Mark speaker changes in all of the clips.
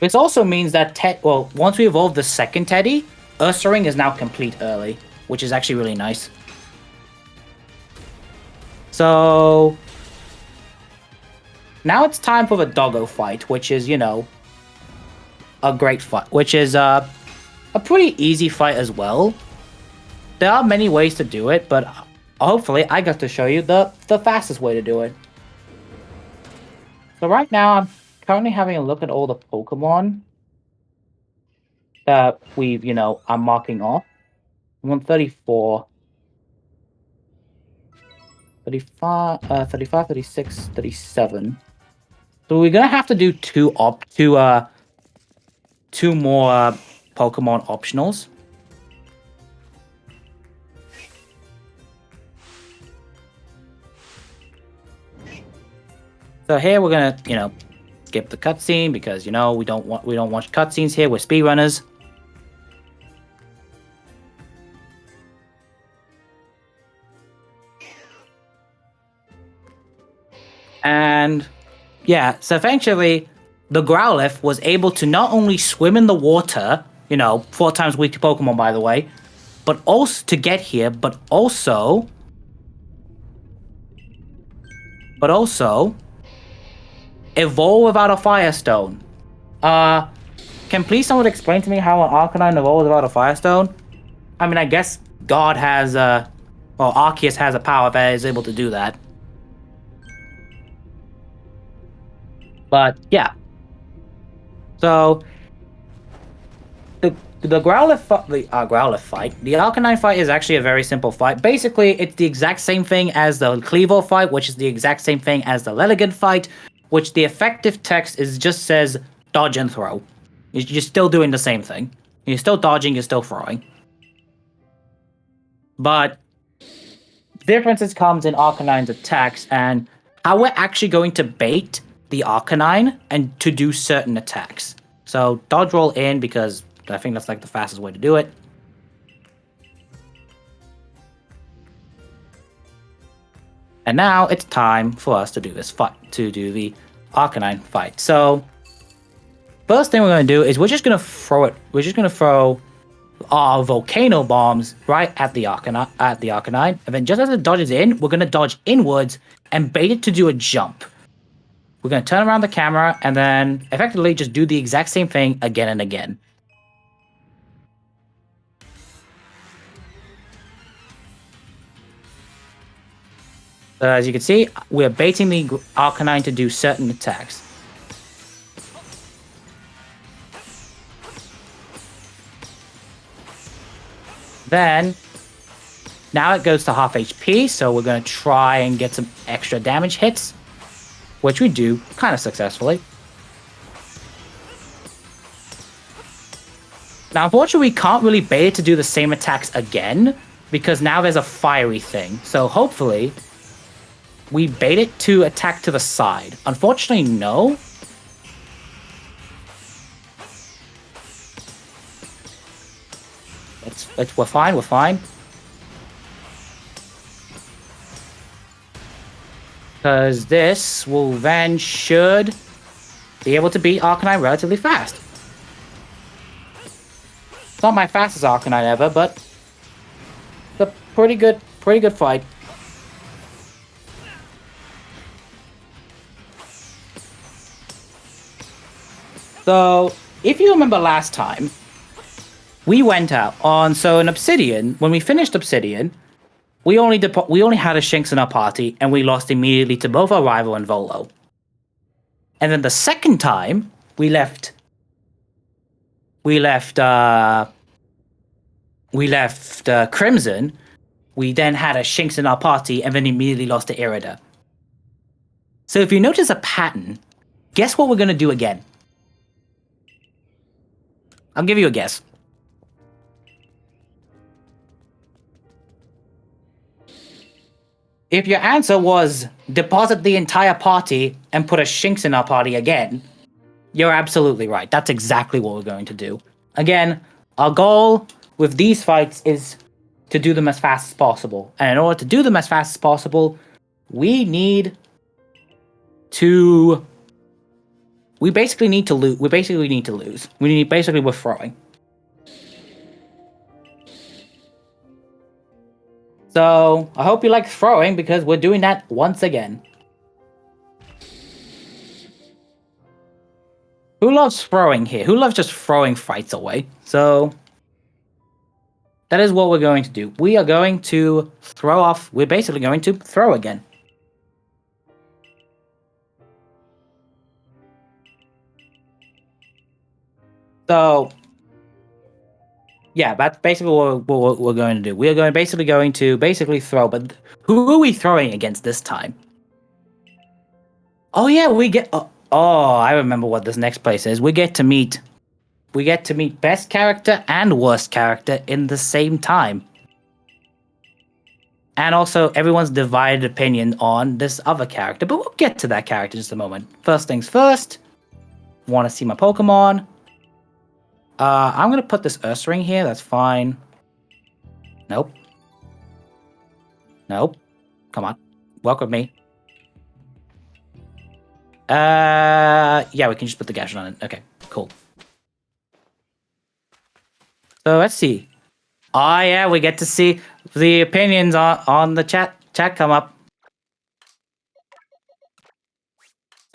Speaker 1: This also means that once we evolve the second Teddy, Ursaring is now complete early, which is actually really nice. So now it's time for the doggo fight, which is, a great fight, which is a pretty easy fight as well. There are many ways to do it, but hopefully I got to show you the fastest way to do it. So right now I'm currently having a look at all the Pokemon that I'm marking off. I'm on 34. 35, 35, 36, 37. So we're gonna have to do two more Pokemon optionals. So here we're gonna, skip the cutscene because we don't watch cutscenes here. We're speedrunners. And yeah, so eventually the Growlithe was able to not only swim in the water, 4 times weak to Pokemon, by the way, but also to get here, but also evolve without a Firestone. Can please someone explain to me how an Arcanine evolves without a Firestone? I mean, I guess God has Arceus has a power that is able to do that. But yeah. So the Growlithe fight, the Arcanine fight is actually a very simple fight. Basically, it's the exact same thing as the Cleaver fight, which is the exact same thing as the Lelligan fight, which the effective text just says dodge and throw. You're still doing the same thing. You're still dodging, you're still throwing. But differences comes in Arcanine's attacks and how we're actually going to bait the Arcanine and to do certain attacks. So dodge roll in because I think that's like the fastest way to do it. And now it's time for us to do this fight, to do the Arcanine fight. So first thing we're going to do is we're just going to throw our volcano bombs right at the Arcanine, and then just as it dodges in, we're going to dodge inwards and bait it to do a jump. We're going to turn around the camera and then effectively just do the exact same thing again and again. So as you can see, we're baiting the Arcanine to do certain attacks. Then, now it goes to half HP, so we're going to try and get some extra damage hits, which we do kind of successfully. Now, unfortunately, we can't really bait it to do the same attacks again, because now there's a fiery thing. So hopefully, we bait it to attack to the side. Unfortunately, no. We're fine. Because this will then should be able to beat Arcanine relatively fast. It's not my fastest Arcanine ever, but it's a pretty good fight. So, if you remember last time, we went out on in Obsidian. When we finished Obsidian, we only had a Shinx in our party, and we lost immediately to both our rival and Volo. And then the second time we left Crimson, we then had a Shinx in our party, and then immediately lost to Irida. So if you notice a pattern, guess what we're gonna do again? I'll give you a guess. If your answer was deposit the entire party and put a Shinx in our party again, you're absolutely right. That's exactly what we're going to do. Again, our goal with these fights is to do them as fast as possible. And in order to do them as fast as possible, we need to we basically need to lose. We basically need to lose. We're throwing. So I hope you like throwing because we're doing that once again. Who loves throwing here? Who loves just throwing fights away? So that is what we're going to do. We are going to throw off. We're basically going to throw again. So yeah, that's basically what we're going to do. We are going to throw. But who are we throwing against this time? Oh yeah, we get. Oh, I remember what this next place is. We get to meet best character and worst character in the same time. And also everyone's divided opinion on this other character, but we'll get to that character in just a moment. First things first, want to see my Pokemon. I'm gonna put this Ursaring here, that's fine. Nope. Come on, walk with me. Yeah, we can just put the gadget on it. Okay, cool. So let's see. Oh yeah, we get to see the opinions on the chat come up.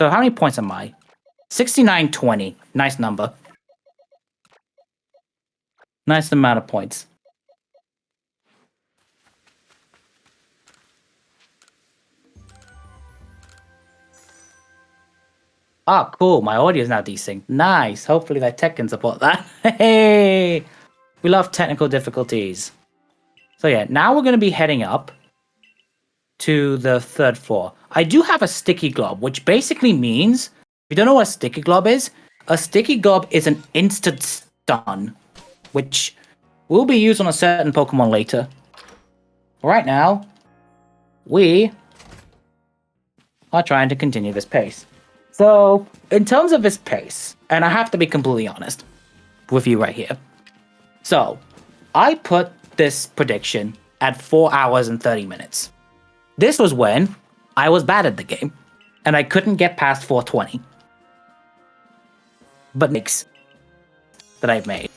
Speaker 1: So how many points am I? 69-20. Nice number. Nice amount of points. Ah, cool. My audio is now desync. Nice. Hopefully that tech can support that. Hey! We love technical difficulties. So yeah, now we're going to be heading up to the 3rd floor. I do have a sticky glob, which basically means, if you don't know what a sticky glob is, a sticky glob is an instant stun, which will be used on a certain Pokemon later. Right now, we are trying to continue this pace. So, in terms of this pace, and I have to be completely honest with you right here. So, I put this prediction at 4 hours and 30 minutes. This was when I was bad at the game, and I couldn't get past 420. But mistakes that I've made.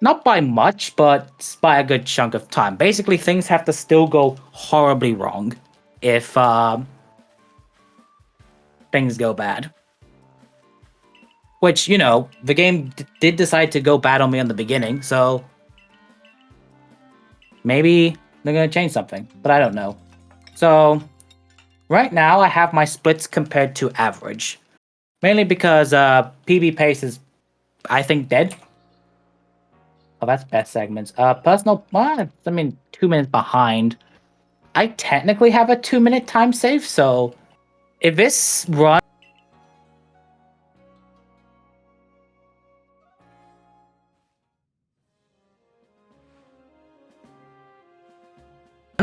Speaker 1: Not by much, but by a good chunk of time. Basically, things have to still go horribly wrong if things go bad. Which, you know, the game did decide to go bad on me in the beginning, so maybe they're going to change something, but I don't know. So, right now I have my splits compared to average. Mainly because PB pace is, I think, dead. Oh, that's best segments. Personal, 2 minutes behind. I technically have a 2-minute time save, so if this run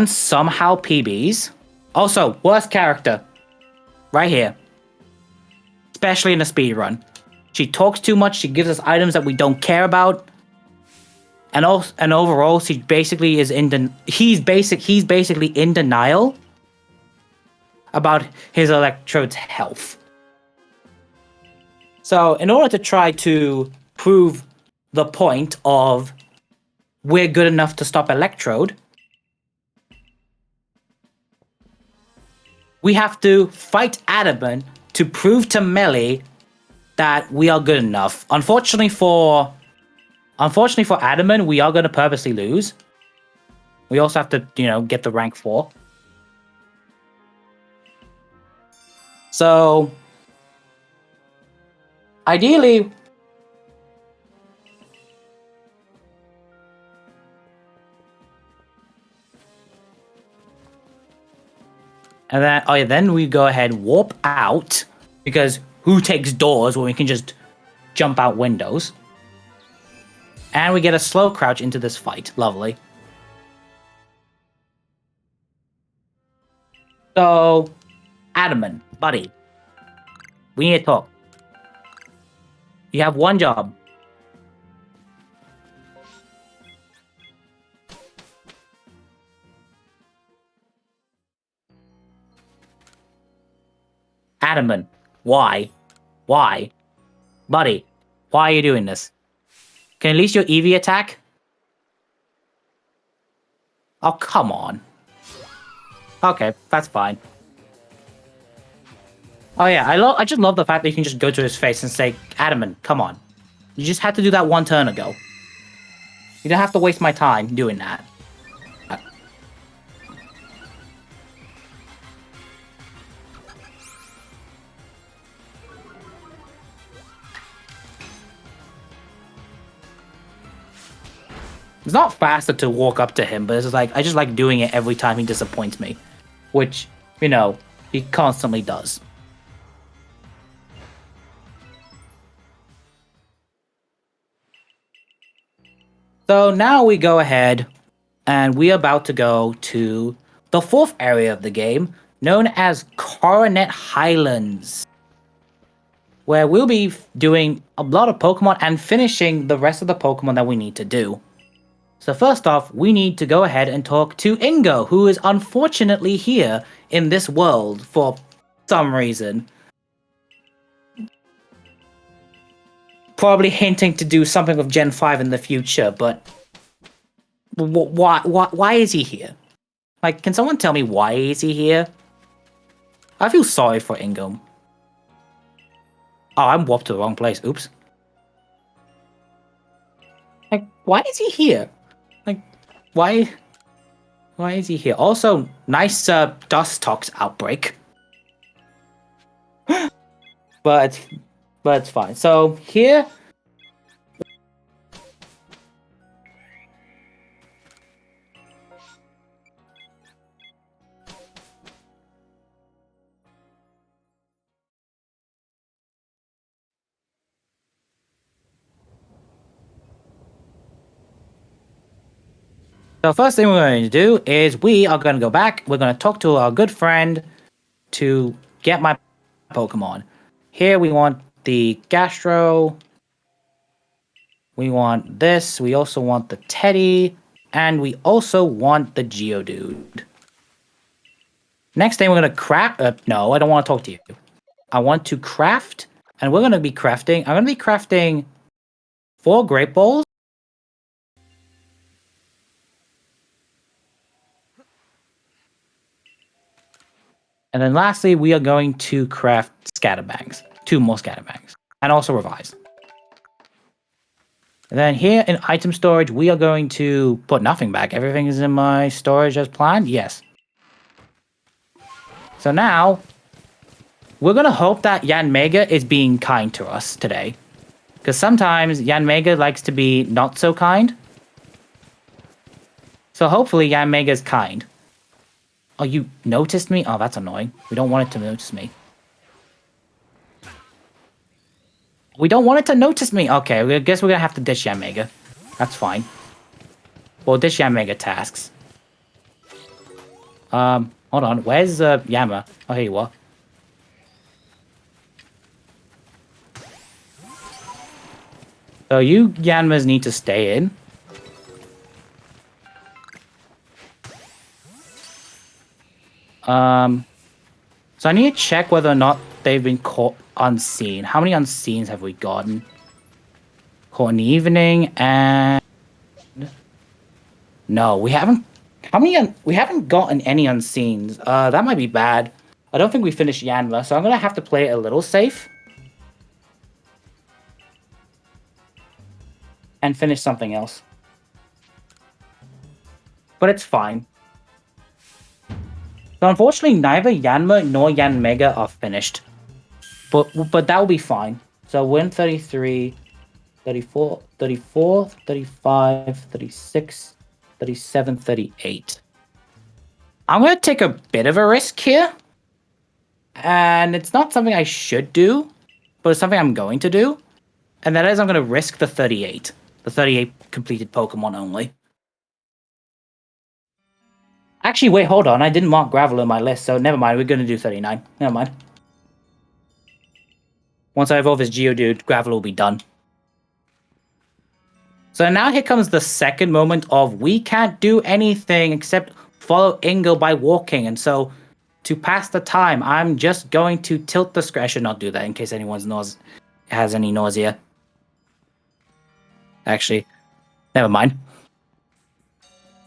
Speaker 1: somehow PBs. Also, worst character. Right here. Especially in a speed run. She talks too much, she gives us items that we don't care about. And overall, she basically is he's basically in denial about his Electrode's health. So, in order to try to prove the point of we're good enough to stop Electrode, we have to fight Adamant to prove to Melee that we are good enough. Unfortunately for Adamant, we are going to purposely lose. We also have to, get the rank 4. So, ideally, and then we go ahead, warp out, because who takes doors when we can just jump out windows? And we get a slow crouch into this fight. Lovely. So, Adamant, buddy, we need to talk. You have one job. Adamant. Why? Why? Buddy, why are you doing this? Can at least your Eevee attack? Oh, come on. Okay, that's fine. Oh yeah, I just love the fact that you can just go to his face and say, Adamant, come on. You just had to do that one turn ago. You don't have to waste my time doing that. It's not faster to walk up to him, but it's just like, I just like doing it every time he disappoints me. Which, you know, he constantly does. So now we go ahead and we're about to go to the fourth area of the game, known as Coronet Highlands, where we'll be doing a lot of Pokemon and finishing the rest of the Pokemon that we need to do. So first off, we need to go ahead and talk to Ingo, who is unfortunately here in this world for some reason. Probably hinting to do something with Gen 5 in the future, but why is he here? Like, can someone tell me why is he here? I feel sorry for Ingo. Oh, I'm warped to the wrong place. Oops. Like, why is he here? Like, why is he here? Also, nice dust tox outbreak. but it's fine. So here. So first thing we're going to do is we are going to go back. We're going to talk to our good friend to get my Pokemon. Here we want the Gastro. We want this. We also want the Teddy. And we also want the Geodude. Next thing we're going to craft. No, I don't want to talk to you. I want to craft. And we're going to be crafting. I'm going to be crafting 4 Great Balls. And then lastly, we are going to craft Scatterbangs. 2 more Scatterbangs. And also Revise. And then here in item storage, we are going to put nothing back. Everything is in my storage as planned? Yes. So now, we're going to hope that Yanmega is being kind to us today. Because sometimes Yanmega likes to be not so kind. So hopefully Yanmega is kind. Oh, you noticed me? Oh, that's annoying. We don't want it to notice me. We don't want it to notice me. Okay, I guess we're gonna have to ditch Yanmega. That's fine. We'll ditch Yanmega tasks. Hold on. Where's Yama? Oh, here you are. So you Yanmas need to stay in. So I need to check whether or not they've been caught unseen. How many unseens have we gotten? Caught in the evening and... No, we haven't... How many... We haven't gotten any unseens. That might be bad. I don't think we finished Yanma, so I'm gonna have to play it a little safe. And finish something else. But it's fine. So unfortunately, neither Yanma nor Yanmega are finished. But that will be fine. So we're in 33, 34, 34, 35, 36, 37, 38. I'm going to take a bit of a risk here. And it's not something I should do, but it's something I'm going to do. And that is I'm going to risk the 38. The 38 completed Pokemon only. Actually, wait, hold on. I didn't mark Gravel on my list, so never mind. We're going to do 39. Never mind. Once I evolve his Geodude, Gravel will be done. So now here comes the second moment of we can't do anything except follow Ingo by walking. And so to pass the time, I'm just going to tilt the screen. I should not do that in case anyone's has any nausea. Actually, never mind.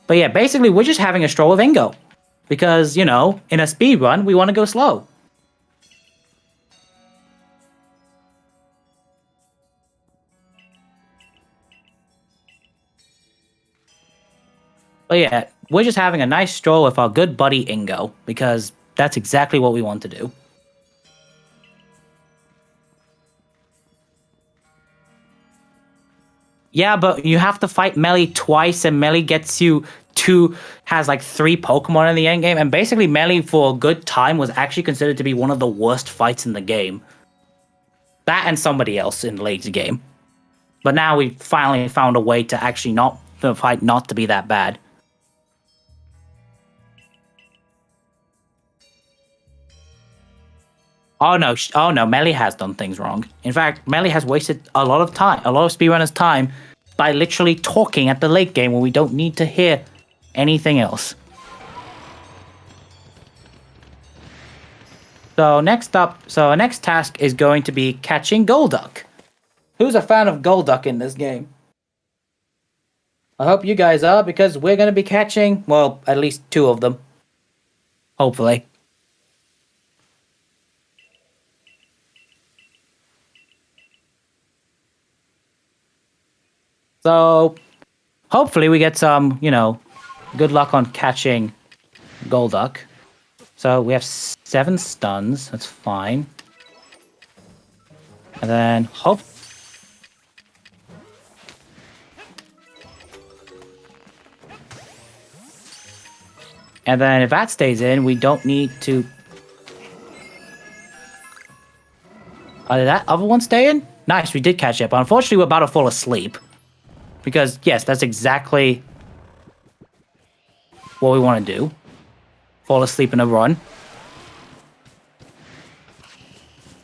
Speaker 1: But yeah, basically, we're just having a stroll of Ingo. Because, you know, in a speed run, we want to go slow. But yeah, we're just having a nice stroll with our good buddy Ingo. Because that's exactly what we want to do. Yeah, but you have to fight Melly twice, and Melly has like 3 Pokemon in the end game, and basically Melly for a good time was actually considered to be one of the worst fights in the game. That and somebody else in the late game. But now we finally found a way to actually not the fight not to be that bad. Oh no, Melly has done things wrong. In fact, Melly has wasted a lot of speedrunners' time by literally talking at the late game when we don't need to hear anything else. So our next task is going to be catching Golduck. Who's a fan of Golduck in this game? I hope you guys are, because we're going to be catching, well, at least 2 of them. Hopefully. So, hopefully we get some, good luck on catching Golduck. So, we have 7 stuns. That's fine. And then, And then if that stays in, we don't need to... did that other one stay in? Nice, we did catch it, but unfortunately we're about to fall asleep. Because, yes, that's exactly what we want to do. Fall asleep in a run.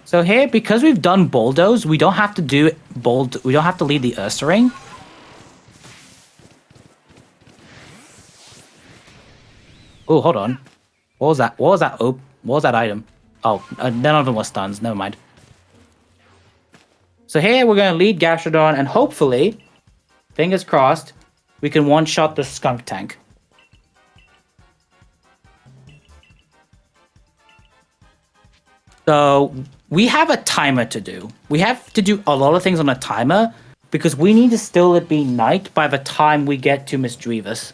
Speaker 1: So here, because we've done Bulldoze, we don't have to do we don't have to lead the Ursaring. Oh, hold on. What was that? What was that? Oh, what was that item? Oh, none of them were stuns. Never mind. So here we're going to lead Gastrodon, and hopefully, fingers crossed, we can one-shot the Skunk Tank. So we have a timer to do. We have to do a lot of things on a timer because we need to still be night by the time we get to Misdreavus.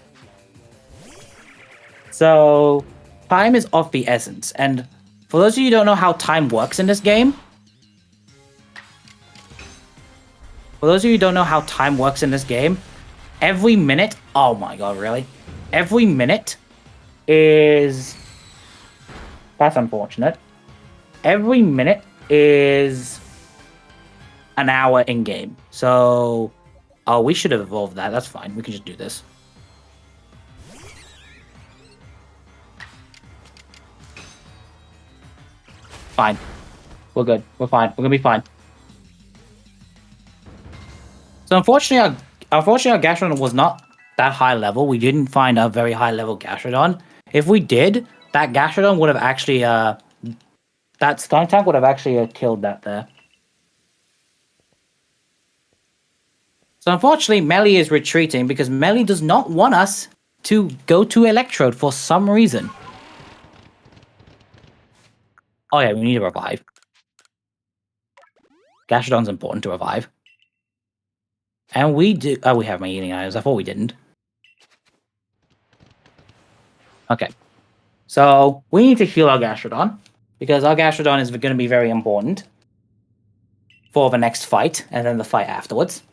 Speaker 1: So time is of the essence. And for those of you who don't know how time works in this game, every minute, oh my god, really? Every minute is... That's unfortunate. Every minute is an hour in-game. So, we should have evolved that. That's fine. We can just do this. Fine. We're good. We're fine. We're gonna be fine. So, unfortunately, our Gastrodon was not that high level. We didn't find a very high level Gastrodon. If we did, that Gastrodon would have actually, that Skunk Tank would have actually killed that there. So unfortunately, Melly is retreating because Melly does not want us to go to Electrode for some reason. Oh yeah, we need to revive. Gastrodon's important to revive. And we do... Oh, we have my eating items. I thought we didn't. Okay. So, we need to heal our Gastrodon. Because our Gastrodon is going to be very important for the next fight, and then the fight afterwards.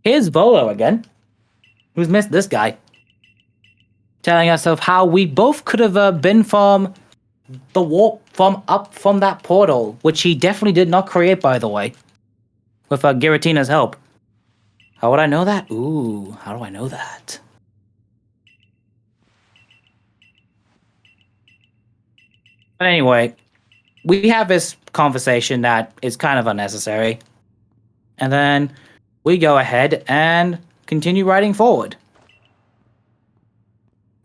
Speaker 1: Here's Volo again. Who's missed this guy? Telling us of how we both could have been from the warp from that portal, which he definitely did not create, by the way. With Giratina's help. How would I know that? Ooh, how do I know that? But anyway, we have this conversation that is kind of unnecessary. And then we go ahead and continue riding forward.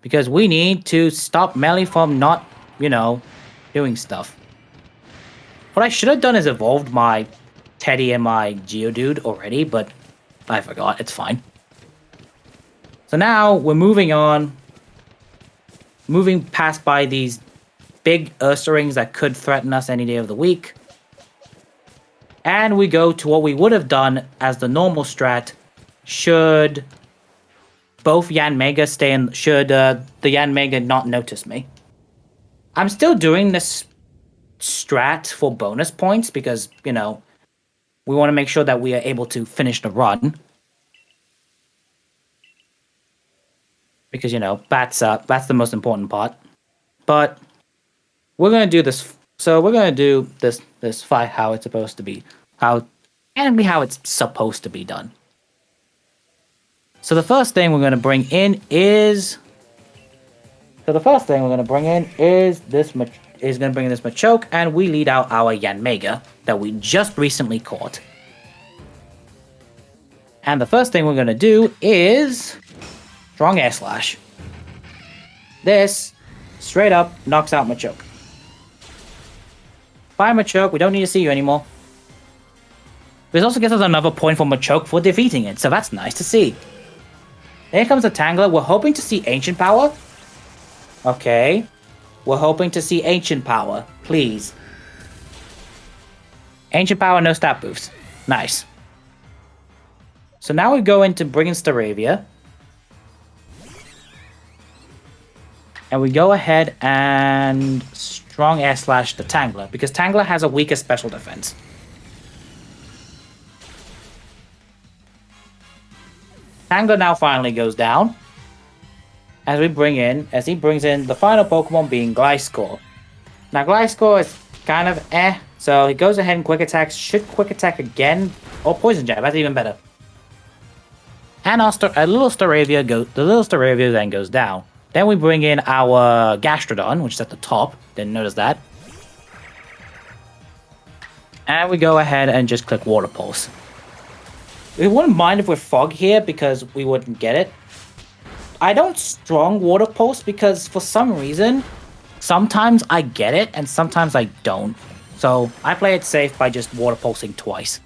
Speaker 1: Because we need to stop Melee from not, doing stuff. What I should have done is evolved my Teddy and my Geodude already, but I forgot. It's fine. So now we're moving on. Moving past by these big Ursa that could threaten us any day of the week. And we go to what we would have done as the normal strat should both Yanmega stay in, should the Yanmega not notice me. I'm still doing this strat for bonus points because, we want to make sure that we are able to finish the run. Because, that's the most important part. But we're going to do this. So we're going to do this fight how it's supposed to be. How it's supposed to be done. So the first thing we're going to bring in is... this Machoke, and we lead out our Yanmega that we just recently caught. And the first thing we're going to do is Strong Air Slash. This straight up knocks out Machoke. Bye, Machoke. We don't need to see you anymore. This also gives us another point for Machoke for defeating it, so that's nice to see. Here comes a Tangler. We're hoping to see Ancient Power. Okay. We're hoping to see Ancient Power. Please. Ancient Power, no stat boosts. Nice. So now we go into bringing Staravia. And we go ahead and Strong Air Slash the Tangler, because Tangler has a weaker special defense. Tangler now finally goes down. As he brings in the final Pokemon being Gliscor. Now Gliscor is kind of so he goes ahead and Quick Attacks. Should Quick Attack again, or Poison Jab, that's even better. And the little Staravia then goes down. Then we bring in our Gastrodon, which is at the top. Didn't notice that. And we go ahead and just click Water Pulse. We wouldn't mind if we're Fog here because we wouldn't get it. I don't strong Water Pulse because for some reason, sometimes I get it and sometimes I don't. So I play it safe by just Water Pulsing twice.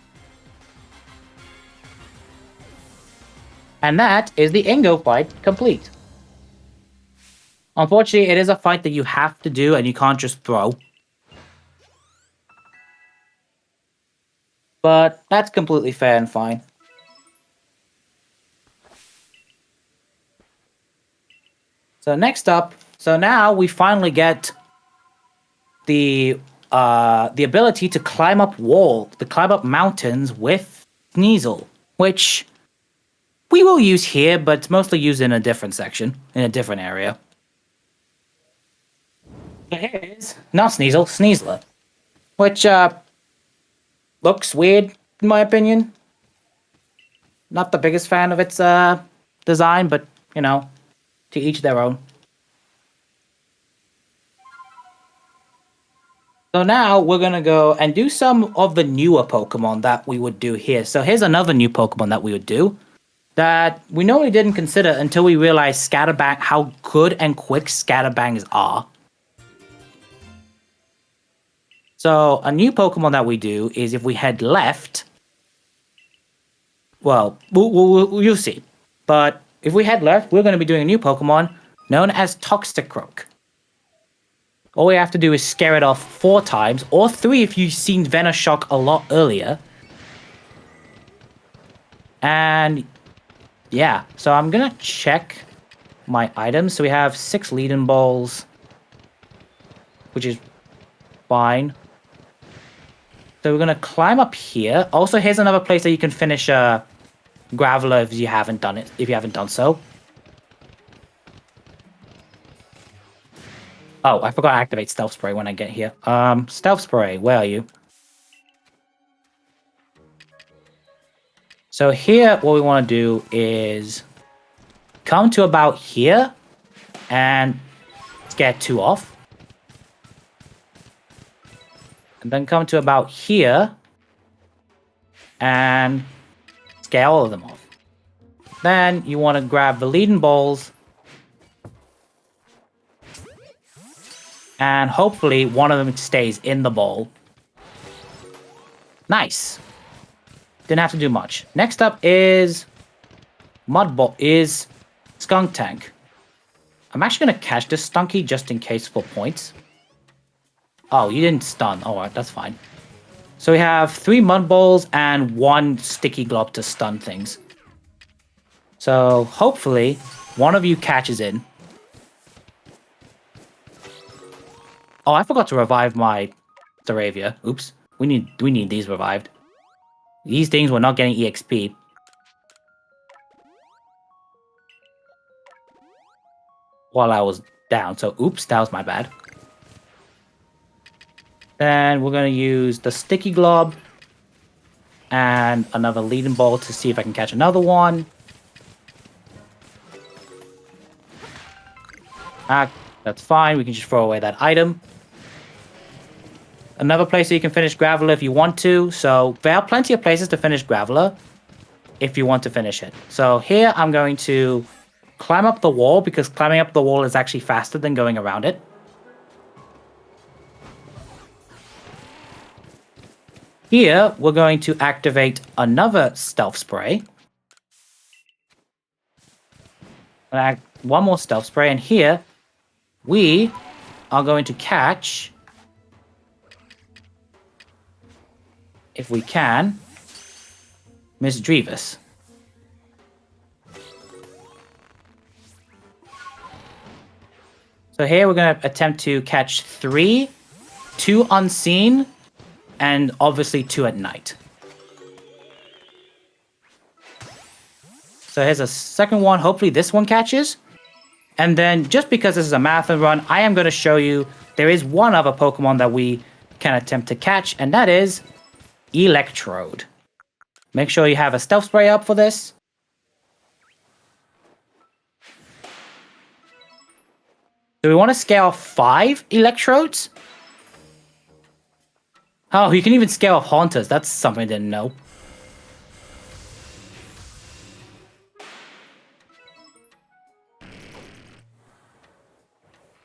Speaker 1: And that is the Ingo fight complete. Unfortunately, it is a fight that you have to do and you can't just throw. But that's completely fair and fine. So next up, now we finally get the ability to climb up mountains with Sneasel, which we will use here, but it's mostly used in a different section, in a different area. Here is not Sneasel, Sneasler, which looks weird in my opinion. Not the biggest fan of its design, but to each their own. So now we're going to go and do some of the newer Pokemon that we would do here. So here's another new Pokemon that we would do that we normally didn't consider until we realized how good and quick Scatterbangs are. So a new Pokemon that we do is if we head left, well, you'll see. But if we head left, we're going to be doing a new Pokemon known as Toxicroak. All we have to do is scare it off 4 times, or 3 if you've seen Venoshock a lot earlier. And yeah, so I'm going to check my items. So we have 6 Leaden Balls, which is fine. So we're going to climb up here. Also, here's another place that you can finish Graveler if you haven't done so. Oh, I forgot to activate Stealth Spray when I get here. Stealth Spray, where are you? So here, what we want to do is come to about here and scare 2 off. And then come to about here and scale all of them off. Then you want to grab the Leaden Balls And hopefully one of them stays in the bowl. Nice. Didn't have to do much. Next up is Skunk Tank. I'm actually going to catch this Stunky just in case for points. Oh, you didn't stun. Alright, that's fine. So we have 3 Mud Balls and 1 Sticky Glob to stun things. So hopefully one of you catches in. Oh, I forgot to revive my Staravia. Oops. We need these revived. These things were not getting EXP. While I was down. So oops, that was my bad. Then we're going to use the Sticky Glob and another Leading Ball to see if I can catch another one. That's fine. We can just throw away that item. Another place that you can finish Graveler if you want to. So there are plenty of places to finish Graveler if you want to finish it. So here I'm going to climb up the wall because climbing up the wall is actually faster than going around it. Here, we're going to activate another Stealth Spray. One more Stealth Spray, and here, we are going to catch, if we can, Miss Drevis. So here we're going to attempt to catch 3, 2 unseen, and obviously 2 at night. So here's a second one. Hopefully this one catches. And then just because this is a marathon run, I am going to show you there is one other Pokemon that we can attempt to catch, and that is Electrode. Make sure you have a Stealth Spray up for this. Do we want to scale 5 Electrodes? Oh, you can even scale off Haunters. That's something I didn't know.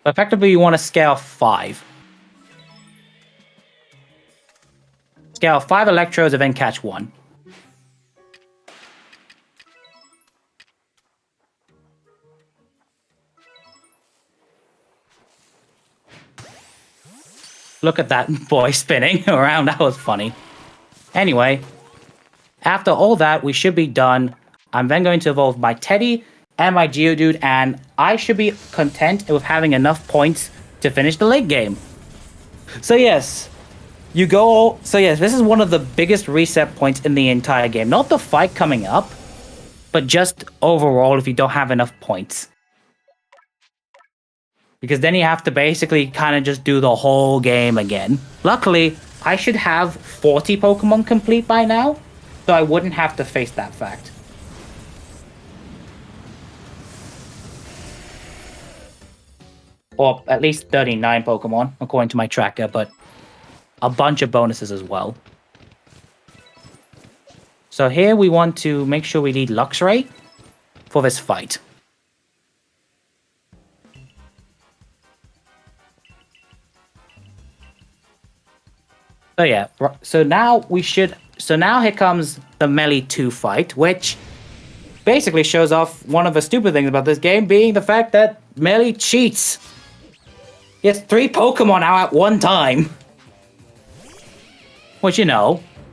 Speaker 1: Effectively, you want to scale 5. Scale 5 Electrodes and then catch 1. Look at that boy spinning around. That was funny. Anyway, after all that, we should be done. I'm then going to evolve my Teddy and my Geodude, and I should be content with having enough points to finish the late game. So yes, this is one of the biggest reset points in the entire game. Not the fight coming up, but just overall if you don't have enough points. Because then you have to basically kind of just do the whole game again. Luckily, I should have 40 Pokemon complete by now, so I wouldn't have to face that fact. Or at least 39 Pokemon, according to my tracker, but a bunch of bonuses as well. So here we want to make sure we need Luxray for this fight. So yeah, so now here comes the Melee 2 fight, which basically shows off one of the stupid things about this game being the fact that Melee cheats. He has 3 Pokemon out at one time. Which,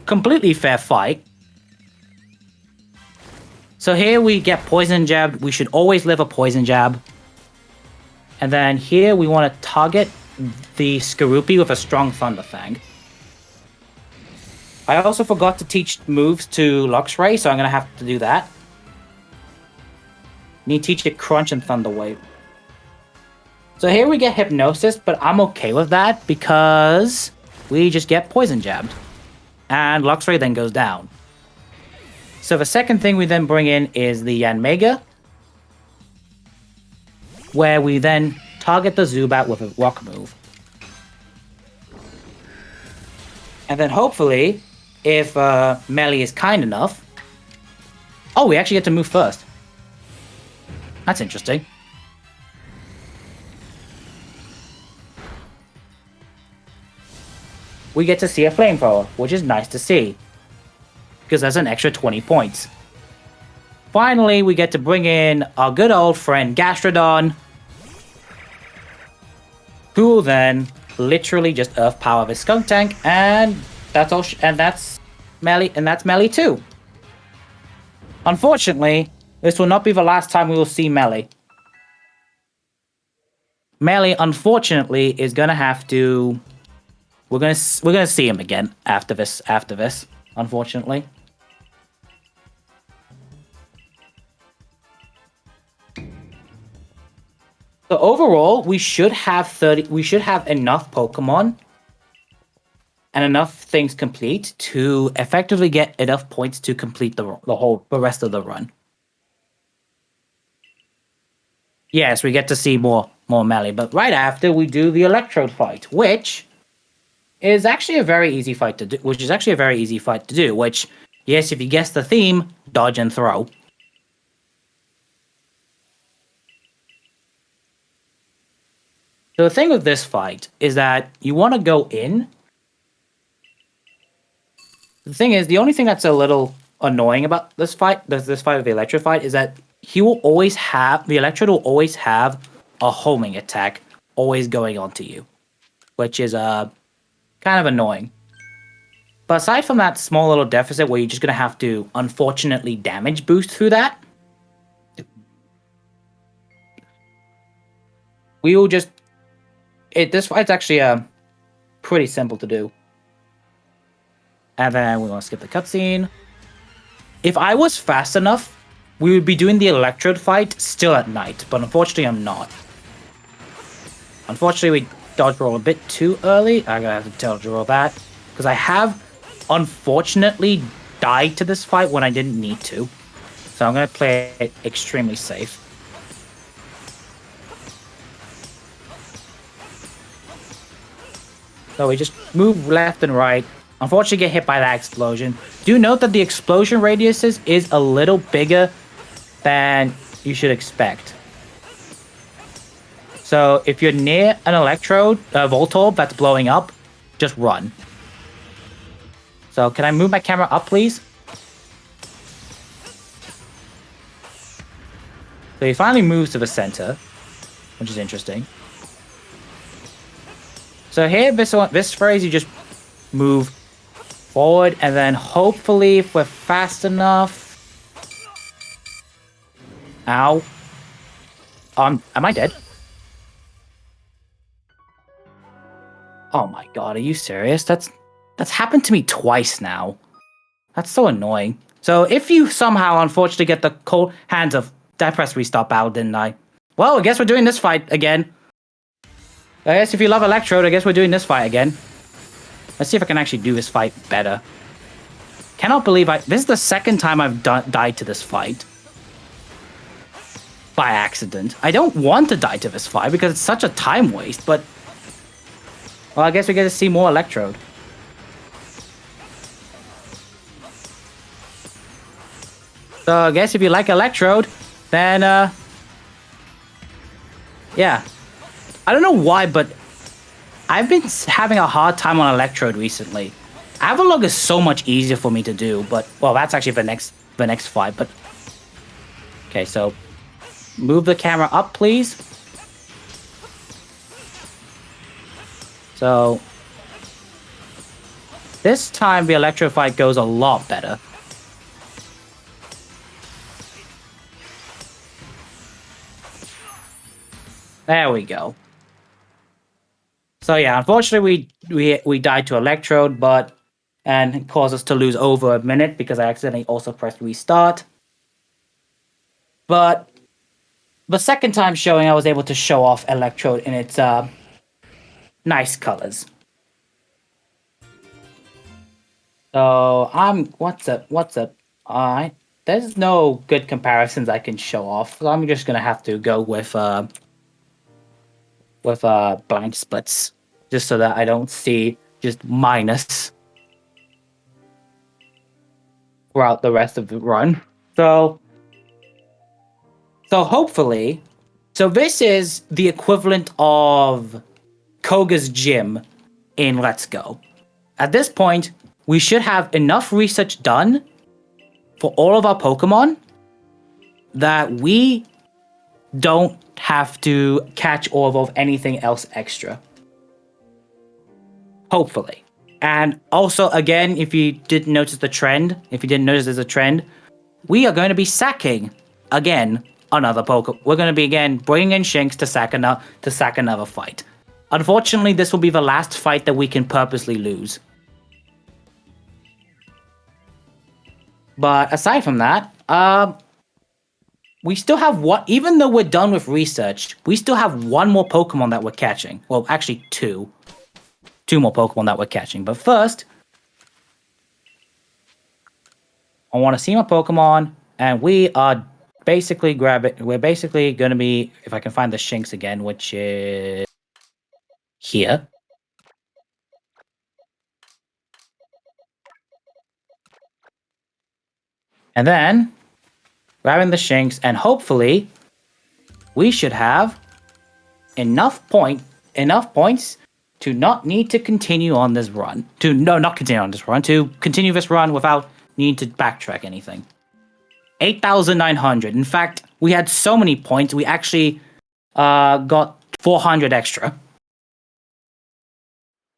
Speaker 1: completely fair fight. So here we get Poison Jabbed. We should always live a Poison Jab. And then here we want to target the Skorupi with a strong Thunder Fang. I also forgot to teach moves to Luxray, so I'm going to have to do that. Need to teach it Crunch and Thunder Wave. So here we get Hypnosis, but I'm okay with that because we just get Poison Jabbed. And Luxray then goes down. So the second thing we then bring in is the Yanmega, where we then target the Zubat with a Rock move. And then hopefully, if Melee is kind enough... Oh, we actually get to move first. That's interesting. we get to see a flamethrower, which is nice to see. Because that's an extra 20 points. Finally, we get to bring in our good old friend Gastrodon, who will then literally just earth power this skunk tank, and that's all. And that's melee too. Unfortunately, this will not be the last time we will see Melee. Melee, unfortunately, is gonna have to. We're gonna see him again after this. Unfortunately. So overall, we should have 30. We should have enough Pokemon and enough things complete to effectively get enough points to complete the rest of the run. Yes, we get to see more Melee, but right after we do the Electrode fight, which is actually a very easy fight to do. Which, yes, if you guess the theme, dodge and throw. So the thing with this fight is that you want to go in. The thing is, the only thing that's a little annoying about this fight, with the Electrode fight, is that the Electrode will always have a homing attack always going onto you, which is kind of annoying. But aside from that small little deficit where you're just gonna have to unfortunately damage boost through that, we will just this fight's actually pretty simple to do. And then we want to skip the cutscene. If I was fast enough, we would be doing the Electrode fight still at night, but unfortunately I'm not. Unfortunately, we dodge roll a bit too early. I'm gonna have to dodge roll that, because I have unfortunately died to this fight when I didn't need to. So I'm gonna play it extremely safe. So we just move left and right. Unfortunately, get hit by that explosion. Do note that the explosion radius is a little bigger than you should expect. So if you're near an Electrode, Voltorb that's blowing up, just run. So can I move my camera up, please? So he finally moves to the center, which is interesting. So here, this phrase, you just move forward, and then hopefully, if we're fast enough... Ow. Am I dead? Oh my god, are you serious? That's happened to me twice now. That's so annoying. So if you somehow, unfortunately, get the cold hands of... I pressed restart battle, didn't I? Well, I guess we're doing this fight again. I guess if you love Electrode, I guess we're doing this fight again. Let's see if I can actually do this fight better. Cannot believe this is the second time I've died to this fight. By accident. I don't want to die to this fight because it's such a time waste, but... Well, I guess we get to see more Electrode. So I guess if you like Electrode, then, yeah. I don't know why, but I've been having a hard time on Electrode recently. Avalugg is so much easier for me to do, but... Well, that's actually the next fight, but... Okay, so... Move the camera up, please. So... This time, the Electro fight goes a lot better. There we go. So yeah, unfortunately we died to Electrode, and it caused us to lose over a minute because I accidentally also pressed restart. But the second time showing, I was able to show off Electrode in its nice colors. So what's up? Alright. There's no good comparisons I can show off, so I'm just gonna have to go with blind splits, just so that I don't see just minus throughout the rest of the run. So hopefully, this is the equivalent of Koga's gym in Let's Go. at this point, we should have enough research done for all of our Pokemon that we don't have to catch or evolve anything else extra. Hopefully. And also, again, if you didn't notice the trend, if you didn't notice there's a trend, we are going to be sacking, again, another Pokemon. We're going to be, again, bringing in Shinx to sack another fight. Unfortunately, this will be the last fight that we can purposely lose. But aside from that, we still have one, even though we're done with research, we still have one more Pokemon that we're catching. Well, actually two. Two more Pokemon that we're catching. But first, I want to see my Pokemon, and we are basically we're basically going to be, if I can find the Shinx again, which is here. And then grabbing the Shinx, and hopefully we should have enough points to not need to continue on this run. To continue this run without needing to backtrack anything. 8,900. In fact, we had so many points, we actually got 400 extra.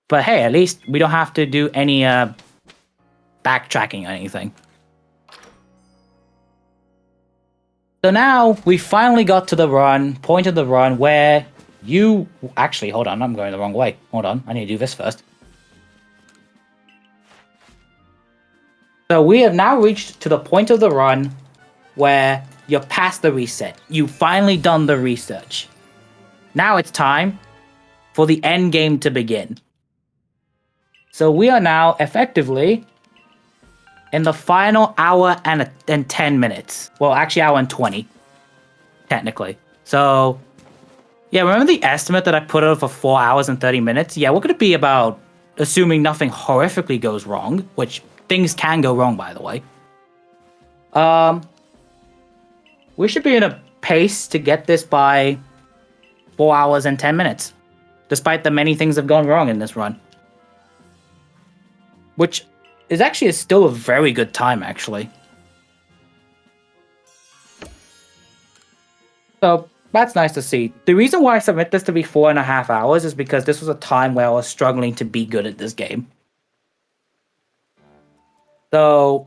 Speaker 1: But hey, at least we don't have to do any backtracking or anything. So now we finally got to the point of the run where you... Actually, hold on, I'm going the wrong way. Hold on, I need to do this first. So we have now reached to the point of the run where you're past the reset. You've finally done the research. Now it's time for the end game to begin. So we are now effectively in the final hour and 10 minutes. Well, actually hour and 20, technically. So, yeah, remember the estimate that I put out for 4 hours and 30 minutes? Yeah, we're going to be about, assuming nothing horrifically goes wrong, which things can go wrong, by the way. We should be in a pace to get this by 4 hours and 10 minutes, despite the many things that have gone wrong in this run. Which is actually still a very good time, actually. So, that's nice to see. The reason why I submit this to be 4.5 hours is because this was a time where I was struggling to be good at this game. So,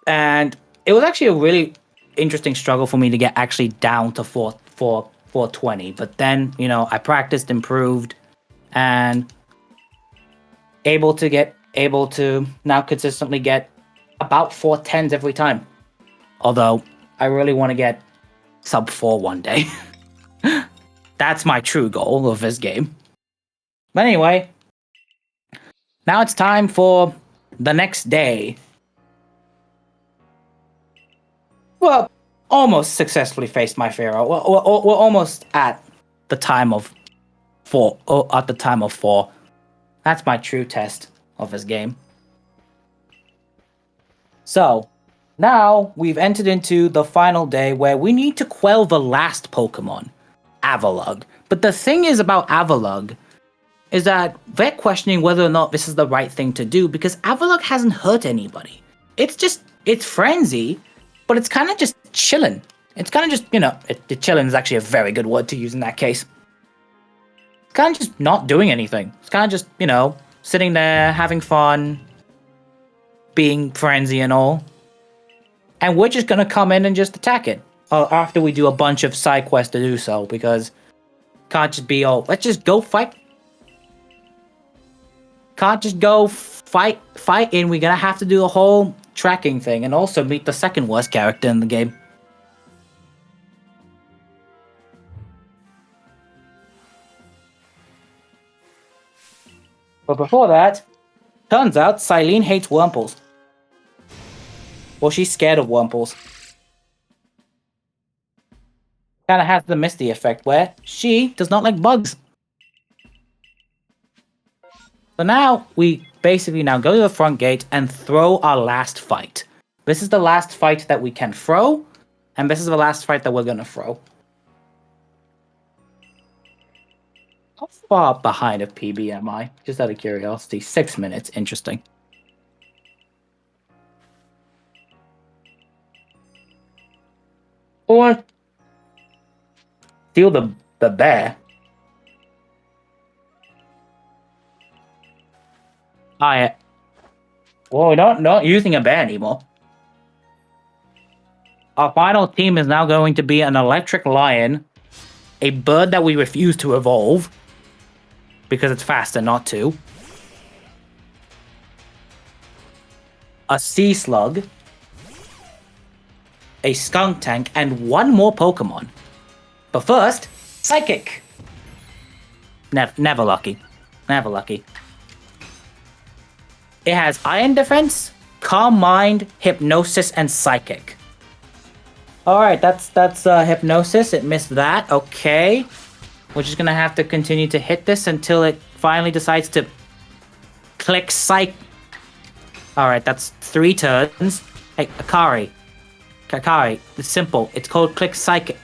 Speaker 1: and it was actually a really interesting struggle for me to get actually down to 420. But then, you know, I practiced, improved, and able to now consistently get about 410s every time. Although, I really want to get sub 4 one day. That's my true goal of this game. But anyway, now it's time for the next day. Well, almost successfully faced my Fearow. We're almost at the time of 4. At the time of 4. That's my true test of this game. So, now we've entered into the final day where we need to quell the last Pokemon, Avalugg. But the thing is about Avalugg is that they're questioning whether or not this is the right thing to do because Avalugg hasn't hurt anybody. It's frenzy, but it's kind of just chilling. It's kind of just, you know, chilling is actually a very good word to use in that case. It's kind of just not doing anything. It's kind of just, you know, sitting there, having fun, being frenzy and all. And we're just going to come in and just attack it. After we do a bunch of side quests to do so, because can't just be, oh, let's just go fight. Can't just go fight in. We're going to have to do a whole tracking thing and also meet the second worst character in the game. But before that, turns out Silene hates Wurmples. Well, she's scared of Wurmples. Kinda has the Misty effect where she does not like bugs. So now, we basically now go to the front gate and throw our last fight. This is the last fight that we can throw, and this is the last fight that we're gonna throw. How far behind of PB am I? Just out of curiosity. 6 minutes. Interesting. Or steal the bear. I Well, not using a bear anymore. Our final team is now going to be an electric lion, a bird that we refuse to evolve because it's faster not to, a sea slug, a skunk tank, and one more Pokemon. But first, Psychic. Never lucky. Never lucky. It has Iron Defense, Calm Mind, Hypnosis, and Psychic. Alright, that's Hypnosis. It missed that. Okay. We're just gonna have to continue to hit this until it finally decides to click Psych. Alright, that's 3 turns. Hey, Akari. It's simple. It's called Click Psychic.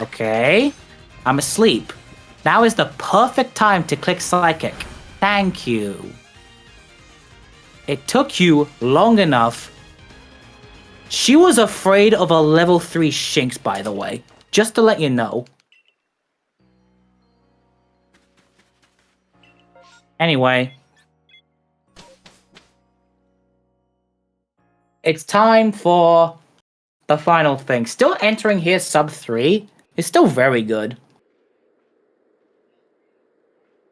Speaker 1: Okay. I'm asleep. Now is the perfect time to click Psychic. Thank you. It took you long enough. She was afraid of a level 3 Shinx, by the way. Just to let you know. Anyway. It's time for the final thing. Still entering here sub 3 is still very good.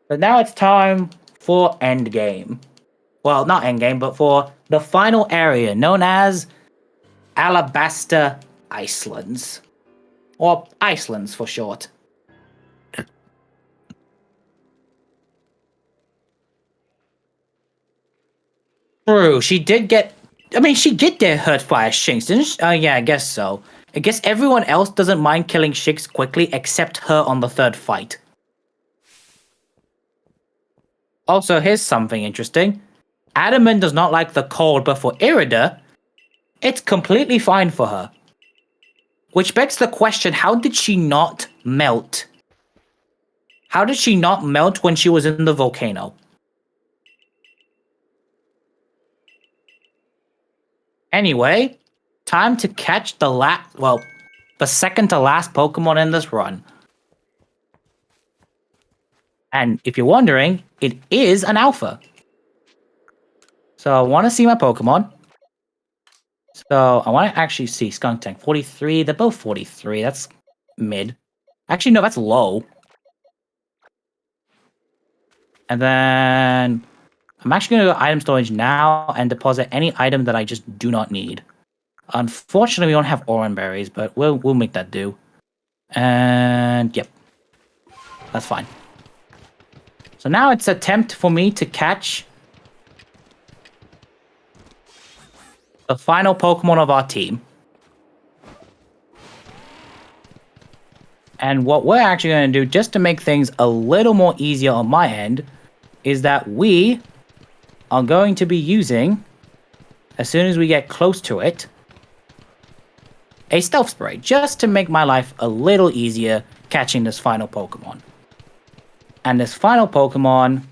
Speaker 1: But now it's time for endgame. Well, not endgame, but for the final area known as Alabaster Icelands. Or Icelands for short. True, she did get hurt by a Shinx, didn't she? Yeah, I guess so. I guess everyone else doesn't mind killing Shinx quickly except her on the 3rd fight. Also, here's something interesting. Adamant does not like the cold, but for Irida, it's completely fine for her. Which begs the question, how did she not melt? How did she not melt when she was in the volcano? Anyway, time to catch the second to last Pokemon in this run. And if you're wondering, it is an alpha. So I want to see my Pokemon. So I want to actually see Skunk Tank. 43, they're both 43, that's mid. Actually, no, that's low. And then I'm actually going to go item storage now and deposit any item that I just do not need. Unfortunately, we don't have Oran Berries, but we'll make that do. And yep, that's fine. So now it's an attempt for me to catch the final Pokemon of our team. And what we're actually going to do, just to make things a little more easier on my end, is that we are going to be using, as soon as we get close to it, a Stealth Spray, just to make my life a little easier catching this final Pokemon. And this final Pokemon,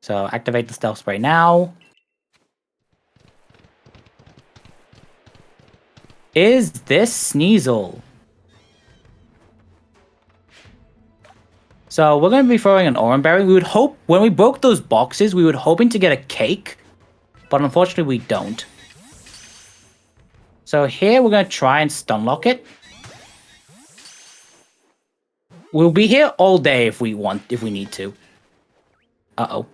Speaker 1: so activate the Stealth Spray now, is this Sneasel. So we're going to be throwing an Oran Berry. We would hope, when we broke those boxes, we were hoping to get a cake, but unfortunately we don't. So here we're going to try and Stunlock it. We'll be here all day if we need to. Uh-oh.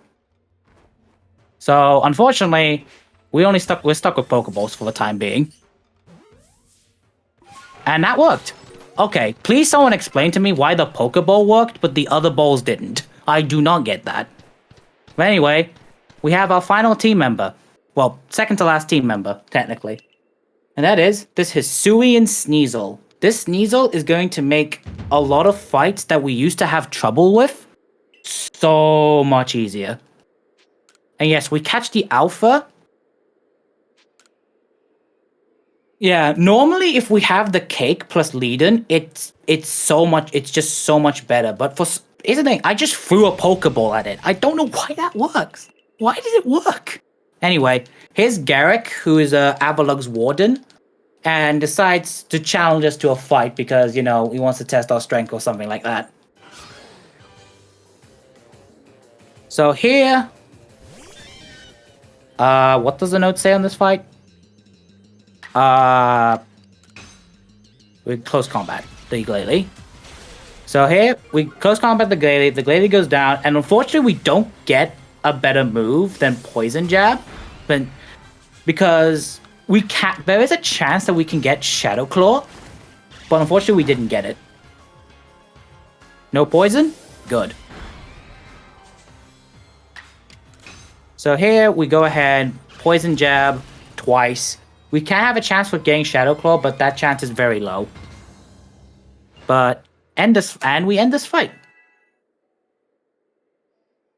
Speaker 1: So unfortunately, we're stuck with Pokeballs for the time being. And that worked. Okay, please someone explain to me why the Pokeball worked, but the other balls didn't. I do not get that. But anyway, we have our final team member. Well, second to last team member, technically. And that is this Hisuian Sneasel. This Sneasel is going to make a lot of fights that we used to have trouble with so much easier. And yes, we catch the Alpha. Yeah, normally if we have the cake plus lead-in, it's just so much better. But here's the thing, I just threw a Pokeball at it. I don't know why that works. Why did it work? Anyway, here's Garrick, who is Avalug's warden, and decides to challenge us to a fight because, he wants to test our strength or something like that. So here, what does the note say on this fight? With close combat, the Glalie. So here, we close combat the Glalie. The Glalie goes down, and unfortunately, we don't get a better move than Poison Jab, but because we can't. There is a chance that we can get Shadow Claw, but unfortunately, we didn't get it. No poison? Good. So here, we go ahead, Poison Jab twice. We can have a chance for getting Shadow Claw, but that chance is very low. But we end this fight.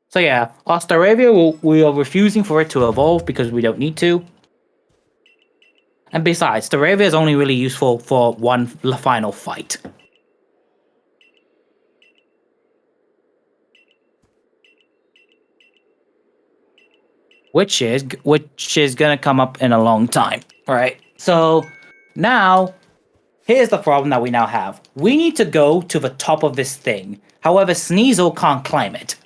Speaker 1: So yeah, our Staravia, we are refusing for it to evolve because we don't need to. And besides, Staravia is only really useful for one final fight. Which is gonna come up in a long time. Alright. So now here's the problem that we now have. We need to go to the top of this thing. However, Sneasel can't climb it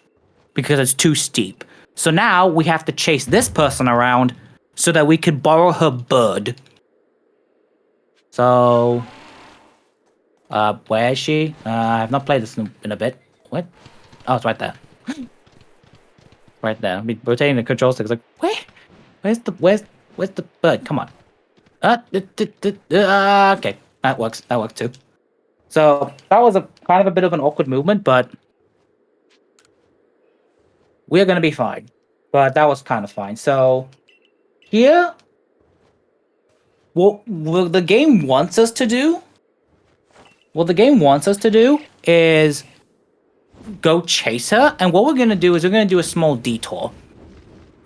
Speaker 1: because it's too steep. So now we have to chase this person around so that we can borrow her bird. So, where is she? I have not played this in a bit. What? Oh, it's right there. Right there. I'm rotating the control stick. It's like, where's the bird? Come on. Okay. That works. That worked too. So that was kind of a bit of an awkward movement, but we're gonna be fine. But that was kind of fine. So here, what the game wants us to do? What the game wants us to do is go chase her, and what we're gonna do is we're gonna do a small detour.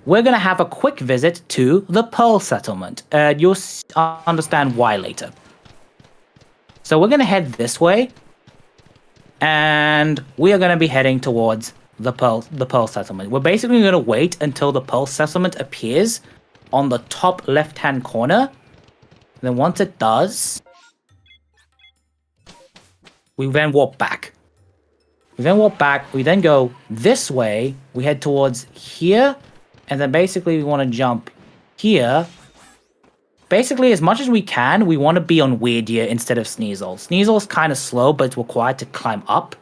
Speaker 1: We're gonna have a quick visit to the Pearl Settlement. You'll understand why later. So we're gonna head this way, and we are gonna be heading towards the Pearl Settlement. We're basically gonna wait until the Pearl Settlement appears on the top left-hand corner. And then once it does, we then walk back. We then go this way, we head towards here, and then basically we want to jump here. Basically, as much as we can, we want to be on Weirdia instead of Sneasel. Sneasel is kind of slow, but it's required to climb up.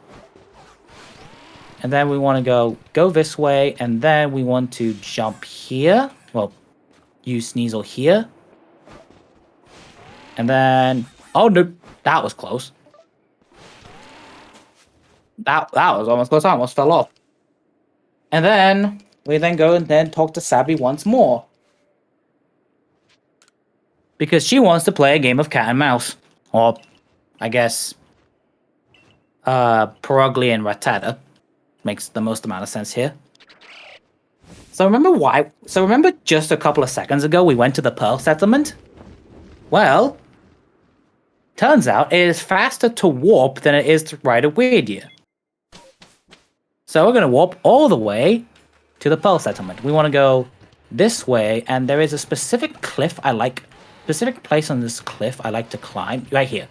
Speaker 1: And then we want to go this way, and then we want to jump here. Well, use Sneasel here. And then, oh no, that was close. That was almost close. I almost fell off. And then we then go and then talk to Sabby once more. Because she wants to play a game of cat and mouse. Or, I guess, Perugly and Rattata. Makes the most amount of sense here. So remember just a couple of seconds ago we went to the Pearl Settlement? Well, turns out it is faster to warp than it is to ride a Weirdia. So we're going to warp all the way to the Pearl Settlement. We want to go this way, and there is a specific place on this cliff I like to climb, right here.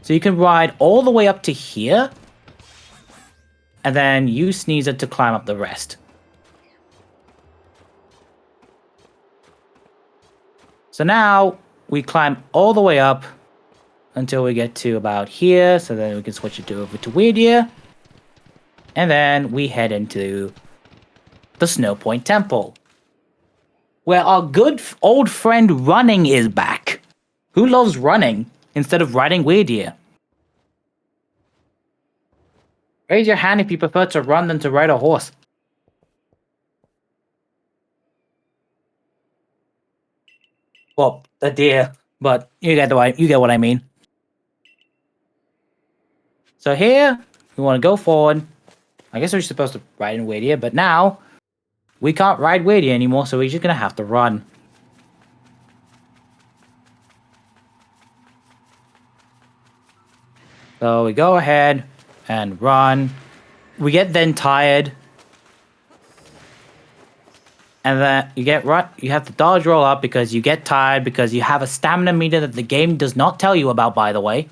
Speaker 1: So you can ride all the way up to here, and then use Sneezer to climb up the rest. So now, we climb all the way up until we get to about here, so then we can switch it over to Weirdia. And then we head into the Snow Point Temple, where our good old friend Running is back. Who loves running instead of riding Weirdia? Raise your hand if you prefer to run than to ride a horse. Well, a deer, but you get what I mean. So here, we want to go forward. I guess we're supposed to ride in Weirdia, but now we can't ride Weirdia anymore, so we're just gonna have to run. So we go ahead and run. We get then tired. And then you have to dodge roll up because you get tired because you have a stamina meter that the game does not tell you about, by the way.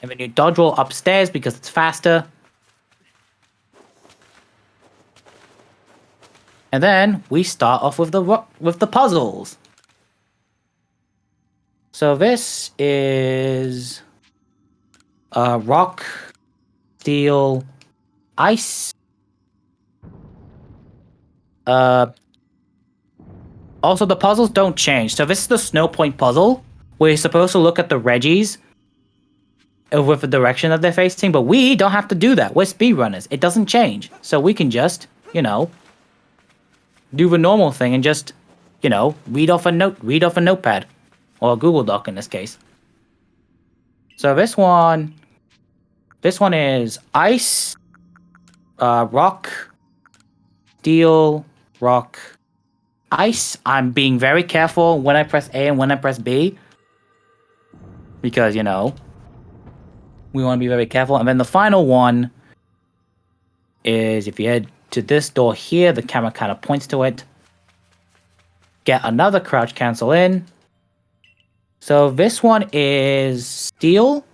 Speaker 1: And then you dodge roll upstairs because it's faster. And then we start off with the puzzles. So this is rock, steel, ice. Also, the puzzles don't change. So this is the Snow Point puzzle, where you're supposed to look at the Reggies with the direction that they're facing, but we don't have to do that. We're speedrunners. It doesn't change. So we can just, do the normal thing and just, read off a notepad. Or a Google Doc in this case. So this one is ice, rock, steel, rock, ice. I'm being very careful when I press A and when I press B. Because, we want to be very careful. And then the final one is if you head to this door here, the camera kind of points to it. Get another crouch cancel in. So this one is steel,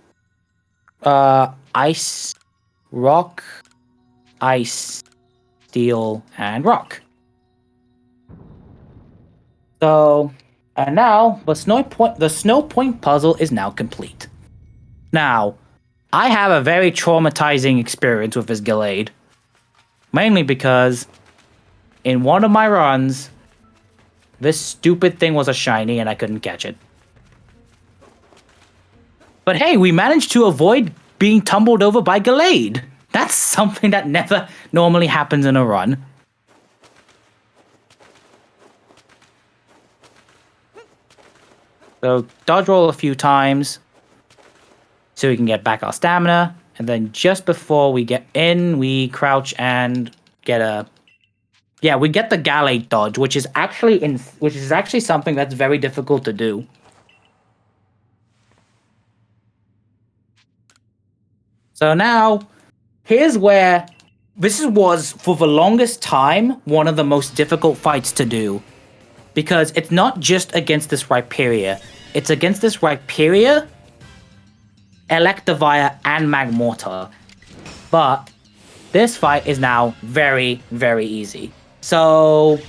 Speaker 1: ice, rock, ice, steel, and rock. So, and now the Snow Point puzzle is now complete. Now, I have a very traumatizing experience with this Gallade. Mainly because in one of my runs, this stupid thing was a shiny and I couldn't catch it. But hey, we managed to avoid being tumbled over by Gallade. That's something that never normally happens in a run. So dodge roll a few times so we can get back our stamina. And then just before we get in, we crouch and get we get the Gallade dodge, which is actually something that's very difficult to do. So now, here's where this was, for the longest time, one of the most difficult fights to do. Because it's not just against this Rhyperior. It's against this Rhyperior, Electivire, and Magmortar. But this fight is now very, very easy. So,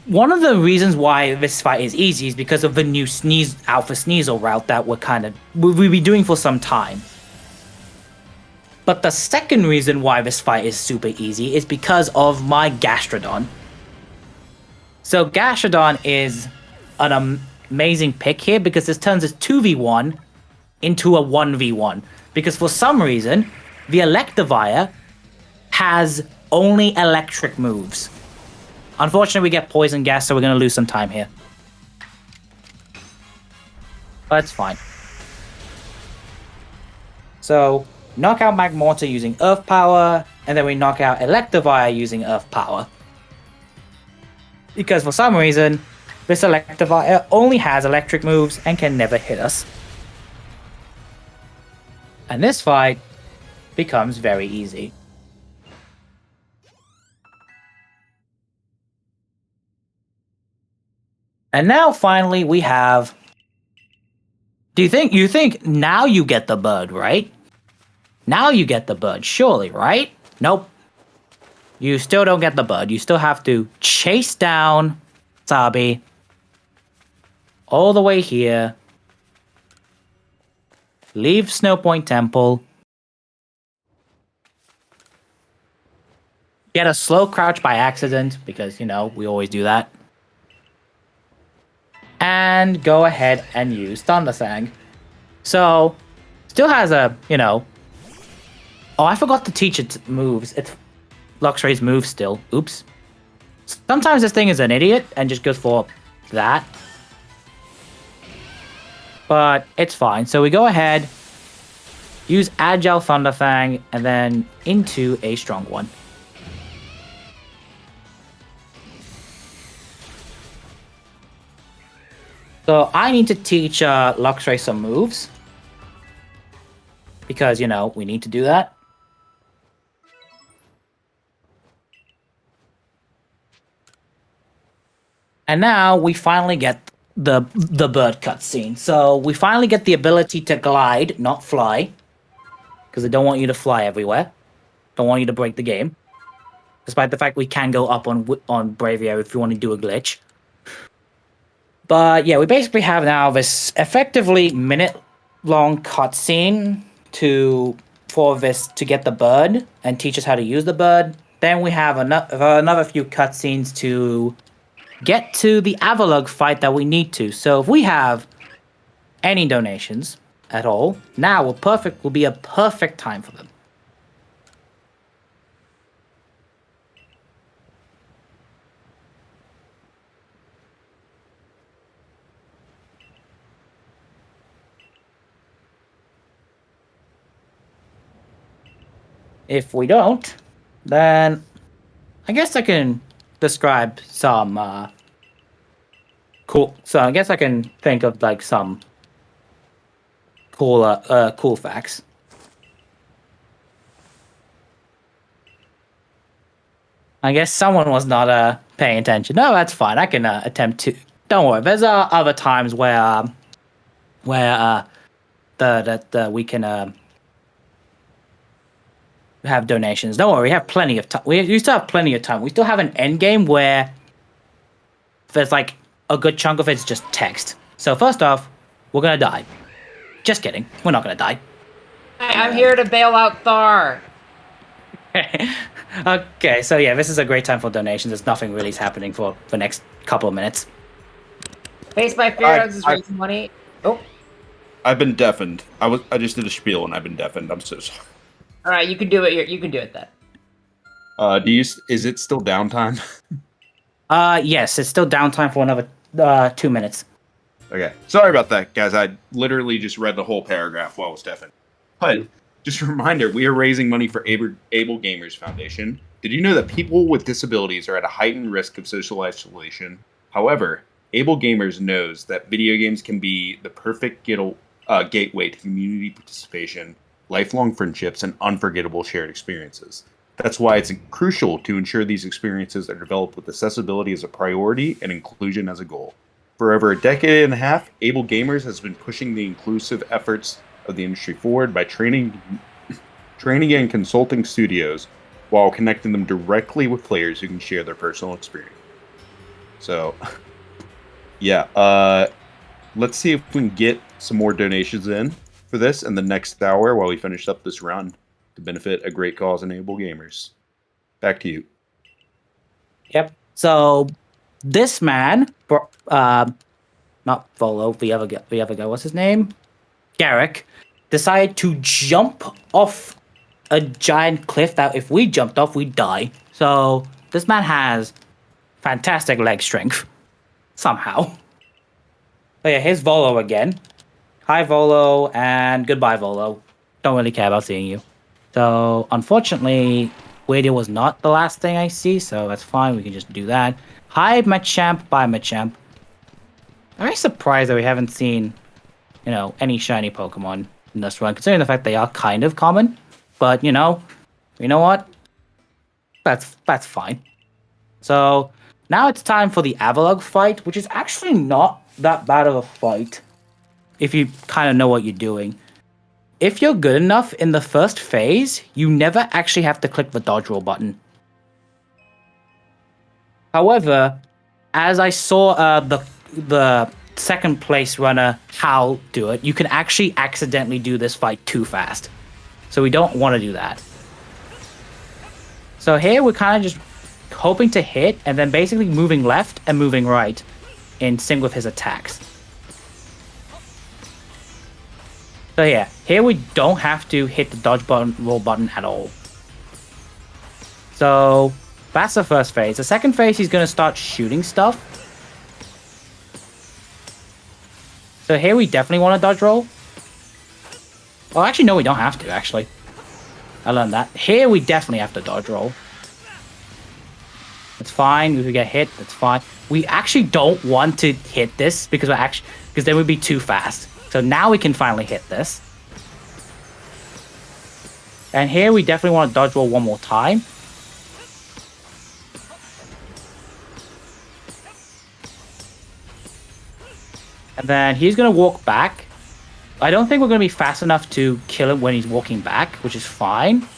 Speaker 1: one of the reasons why this fight is easy is because of the new Alpha Sneasel route that we'll be doing for some time. But the second reason why this fight is super easy is because of my Gastrodon. So Gastrodon is an amazing pick here because this turns this 2v1 into a 1v1. Because for some reason, the Electivire has only electric moves. Unfortunately, we get Poison Gas, so we're going to lose some time here. But it's fine. So, knock out Magmortar using Earth Power, and then we knock out Electivire using Earth Power. Because for some reason, this Electivire only has electric moves and can never hit us. And this fight becomes very easy. And now finally we have... You think now you get the bird, right? Now you get the bird, surely, right? Nope. You still don't get the bird. You still have to chase down Sabi all the way here. Leave Snow Point Temple. Get a slow crouch by accident, because, we always do that. And go ahead and use Thunder Fang. So, still has a, Oh, I forgot to teach its moves. It's Luxray's moves still. Oops. Sometimes this thing is an idiot and just goes for that. But it's fine. So we go ahead, use Agile Thunder Fang, and then into a strong one. So I need to teach Luxray some moves. Because, you know, we need to do that. And now we finally get the bird cutscene. So we finally get the ability to glide, not fly. Because they don't want you to fly everywhere. Don't want you to break the game. Despite the fact we can go up on Braviary if you want to do a glitch. But yeah, we basically have now this effectively minute-long cutscene to get the bird and teach us how to use the bird. Then we have another few cutscenes to get to the Avalugg fight that we need to. So if we have any donations at all, now will be a perfect time for them. If we don't, then I guess I can describe some cool. So I guess I can think of like some cool facts. I guess someone was not paying attention. No, that's fine. I can attempt to. Don't worry. There's other times where we can have donations. Don't worry. We have plenty of time. We still have plenty of time. We still have an end game where there's like a good chunk of it's just text. So first off, we're gonna die. Just kidding. We're not gonna die.
Speaker 2: Hi, I'm here to bail out Thar.
Speaker 1: Okay, so yeah, this is a great time for donations. There's nothing really happening for the next couple of minutes.
Speaker 2: Faced by Fearows is raising money. Oh.
Speaker 3: I've been deafened. I just did a spiel and I've been deafened. I'm so sorry.
Speaker 2: All right, you can do it. You can do it then.
Speaker 3: Is it still downtime?
Speaker 1: Yes, it's still downtime for another 2 minutes.
Speaker 3: Okay, sorry about that, guys. I literally just read the whole paragraph while I was deafened. But just a reminder, we are raising money for Able Gamers Foundation. Did you know that people with disabilities are at a heightened risk of social isolation? However, Able Gamers knows that video games can be the perfect gateway to community participation, lifelong friendships, and unforgettable shared experiences. That's why it's crucial to ensure these experiences are developed with accessibility as a priority and inclusion as a goal. For over a decade and a half, Able Gamers has been pushing the inclusive efforts of the industry forward by training and consulting studios while connecting them directly with players who can share their personal experience. So, yeah, let's see if we can get some more donations in for this in the next hour while we finish up this run to benefit a great cause in Able Gamers. Back to you.
Speaker 1: Yep. So this man, not Volo, the other guy, what's his name? Garrick, decided to jump off a giant cliff that if we jumped off, we'd die. So this man has fantastic leg strength. Somehow. But yeah, here's Volo again. Hi, Volo, and goodbye, Volo. Don't really care about seeing you. So, unfortunately, Wadia was not the last thing I see, so that's fine. We can just do that. Hi, Machamp. Bye, Machamp. I'm very surprised that we haven't seen, any shiny Pokemon in this run, considering the fact they are kind of common. But, you know what? That's fine. So, now it's time for the Avalugg fight, which is actually not that bad of a fight, if you kind of know what you're doing. If you're good enough in the first phase, you never actually have to click the dodge roll button. However, as I saw the second place runner Hal do it, you can actually accidentally do this fight too fast. So we don't want to do that. So here we're kind of just hoping to hit and then basically moving left and moving right in sync with his attacks. So yeah, here we don't have to hit the dodge roll button at all. So that's the first phase. The second phase, he's going to start shooting stuff. So here we definitely want to dodge roll. Well, actually, no, we don't have to, actually. I learned that. Here we definitely have to dodge roll. It's fine. If we get hit, that's fine. We actually don't want to hit this because then we'd be too fast. So now we can finally hit this. And here we definitely want to dodge roll one more time. And then he's going to walk back. I don't think we're going to be fast enough to kill him when he's walking back, which is fine.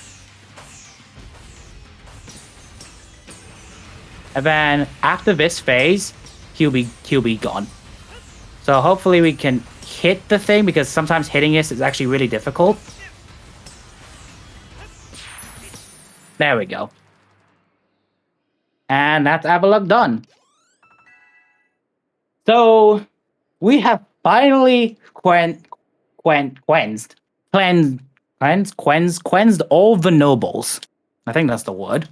Speaker 1: And then after this phase, he'll be gone. So hopefully we can hit the thing, because sometimes hitting this is actually really difficult. There we go. And that's Avalugg done. So we have finally cleansed all the nobles. I think that's the word.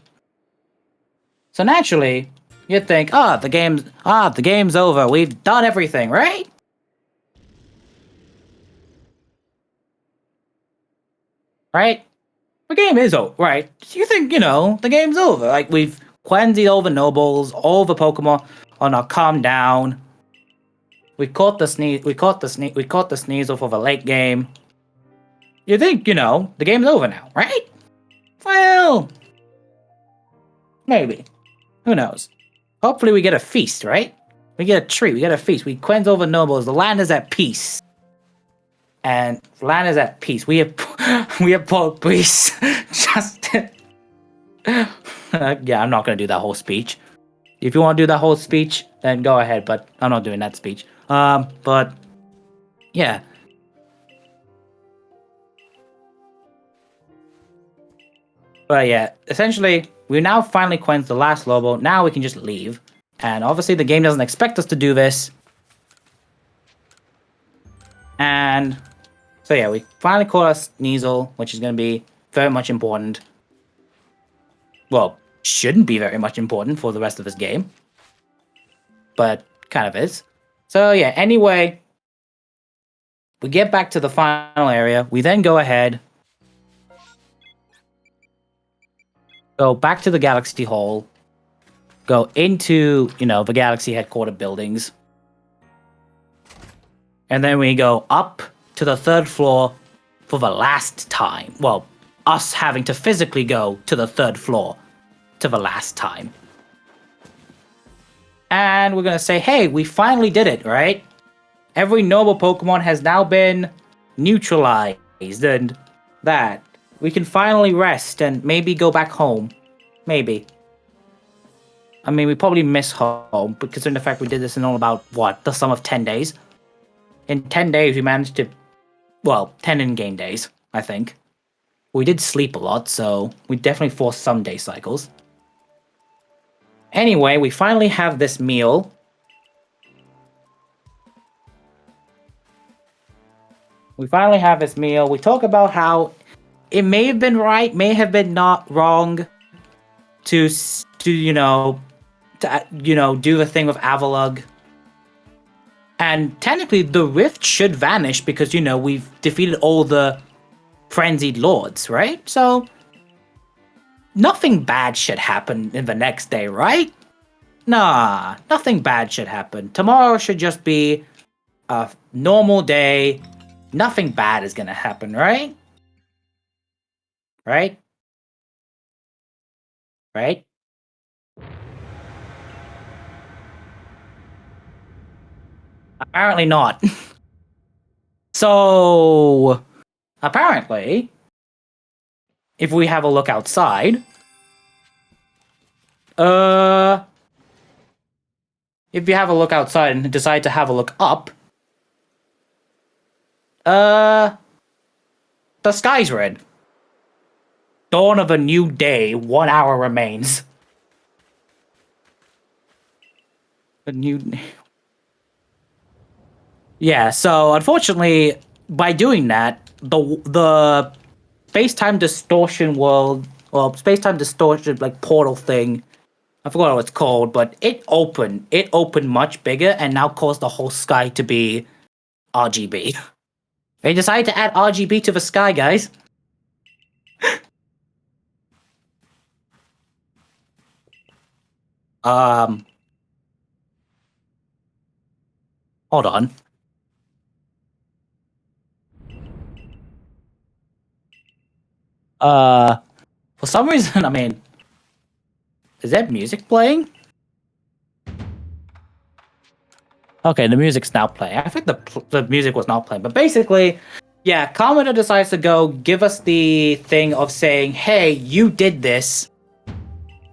Speaker 1: So naturally, you'd think, the game's over. We've done everything, right? Right? The game is over, right? You think, the game's over. Like, we've cleansed all the nobles, all the Pokemon. Oh no, calm down. We caught the Sneasel for the late game. You think, the game's over now, right? Well, maybe. Who knows? Hopefully we get a feast, right? We get a treat, we get a feast. We cleanse all the nobles. The land is at peace. And the land is at peace. We have pulled peace. Yeah, I'm not going to do that whole speech. If you want to do that whole speech, then go ahead, but I'm not doing that speech. But yeah. But yeah, essentially, we now finally cleansed the last Lobo. Now we can just leave. And obviously the game doesn't expect us to do this. And so yeah, we finally caught us Sneasel, which is going to be very much important. Well, shouldn't be very much important for the rest of this game. But kind of is. So yeah, anyway, we get back to the final area. We then go ahead, go back to the Galaxy Hall, go into, the Galaxy headquarter buildings. And then we go up to the 3rd floor for the last time. Well, us having to physically go to the 3rd floor to the last time. And we're going to say, hey, we finally did it, right? Every noble Pokemon has now been neutralized, and that. We can finally rest and maybe go back home. Maybe. I mean, we probably miss home, but considering the fact we did this in all about, the sum of 10 days? In 10 days, we managed to, 10 in-game days, I think. We did sleep a lot, so we definitely forced some day cycles. Anyway, we finally have this meal. We talk about how it may have been right, may have been not wrong to do the thing with Avalugg. And technically, the rift should vanish because, we've defeated all the frenzied lords, right? So, nothing bad should happen in the next day, right? Nah, nothing bad should happen. Tomorrow should just be a normal day. Nothing bad is gonna happen, right? Right? Right? Apparently not. So, apparently, if we have a look outside, if you have a look outside and decide to have a look up, the sky's red. Dawn of a new day, 1 hour remains. A new... Yeah, so unfortunately, by doing that, the space-time distortion world, space-time distortion, portal thing, I forgot what it's called, but it opened much bigger and now caused the whole sky to be RGB. They decided to add RGB to the sky, guys. Um, hold on. For some reason, I mean, is that music playing? Okay, the music's now playing. I think the music was not playing, but basically, yeah, Kamada decides to go give us the thing of saying, "Hey, you did this.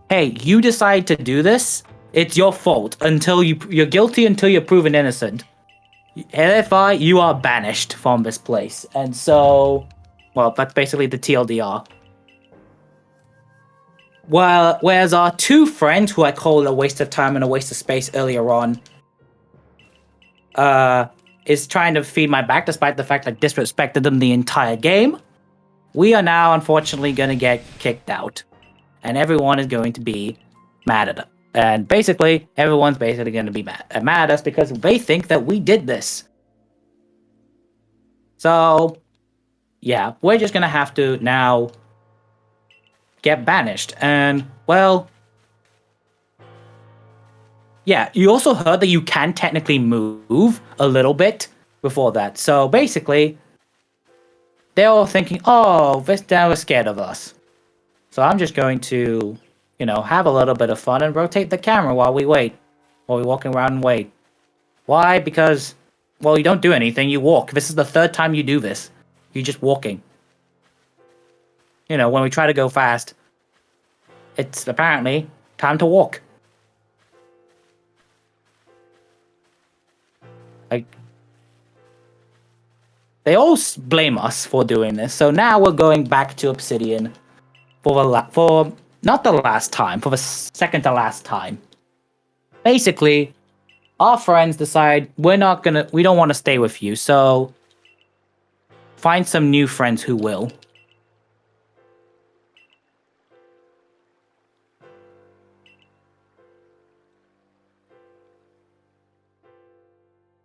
Speaker 1: Hey, you decide to do this. It's your fault until you're guilty until you're proven innocent. LFI, you are banished from this place." And so, well, that's basically the TLDR. Well, whereas our two friends, who I called a waste of time and a waste of space earlier on, is trying to feed my back despite the fact I disrespected them the entire game. We are now unfortunately going to get kicked out. And everyone is going to be mad at us. And basically, everyone's basically going to be mad at us because they think that we did this. So, yeah, we're just going to have to now get banished. And, well, yeah, you also heard that you can technically move a little bit before that. So basically, they're all thinking, oh, this guy was scared of us. So I'm just going to, have a little bit of fun and rotate the camera while we wait. While we're walking around and wait. Why? Because, well, you don't do anything, you walk. This is the third time you do this. You're just walking. When we try to go fast, it's apparently time to walk. They all blame us for doing this, so now we're going back to Obsidian for not the last time, for the second to last time. Basically, our friends decide we don't want to stay with you, so find some new friends who will.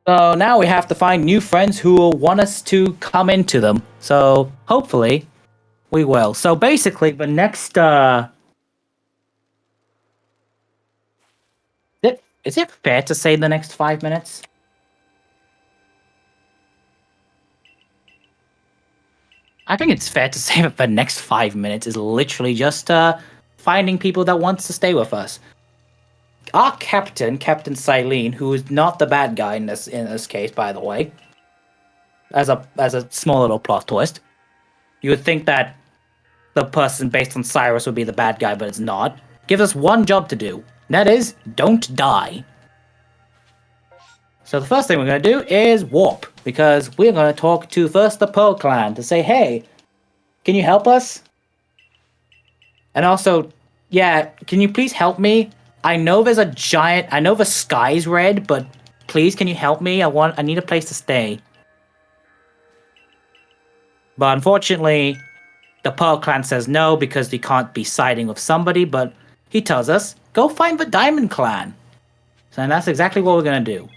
Speaker 1: So now we have to find new friends who will want us to come into them. So hopefully we will. So basically the next is it fair to say the next 5 minutes? I think it's fair to say that the next 5 minutes is literally just finding people that wants to stay with us. Our Captain Silene, who is not the bad guy in this case, by the way, as a small little plot twist, you would think that the person based on Cyrus would be the bad guy, but it's not. Gives us one job to do. And that is, don't die. So the first thing we're going to do is warp, because we're going to talk to first the Pearl Clan to say, hey, can you help us? And also, yeah, can you please help me? I know there's I know the sky's red, but please, can you help me? I need a place to stay. But unfortunately, the Pearl Clan says no because they can't be siding with somebody, but he tells us, go find the Diamond Clan. So that's exactly what we're going to do.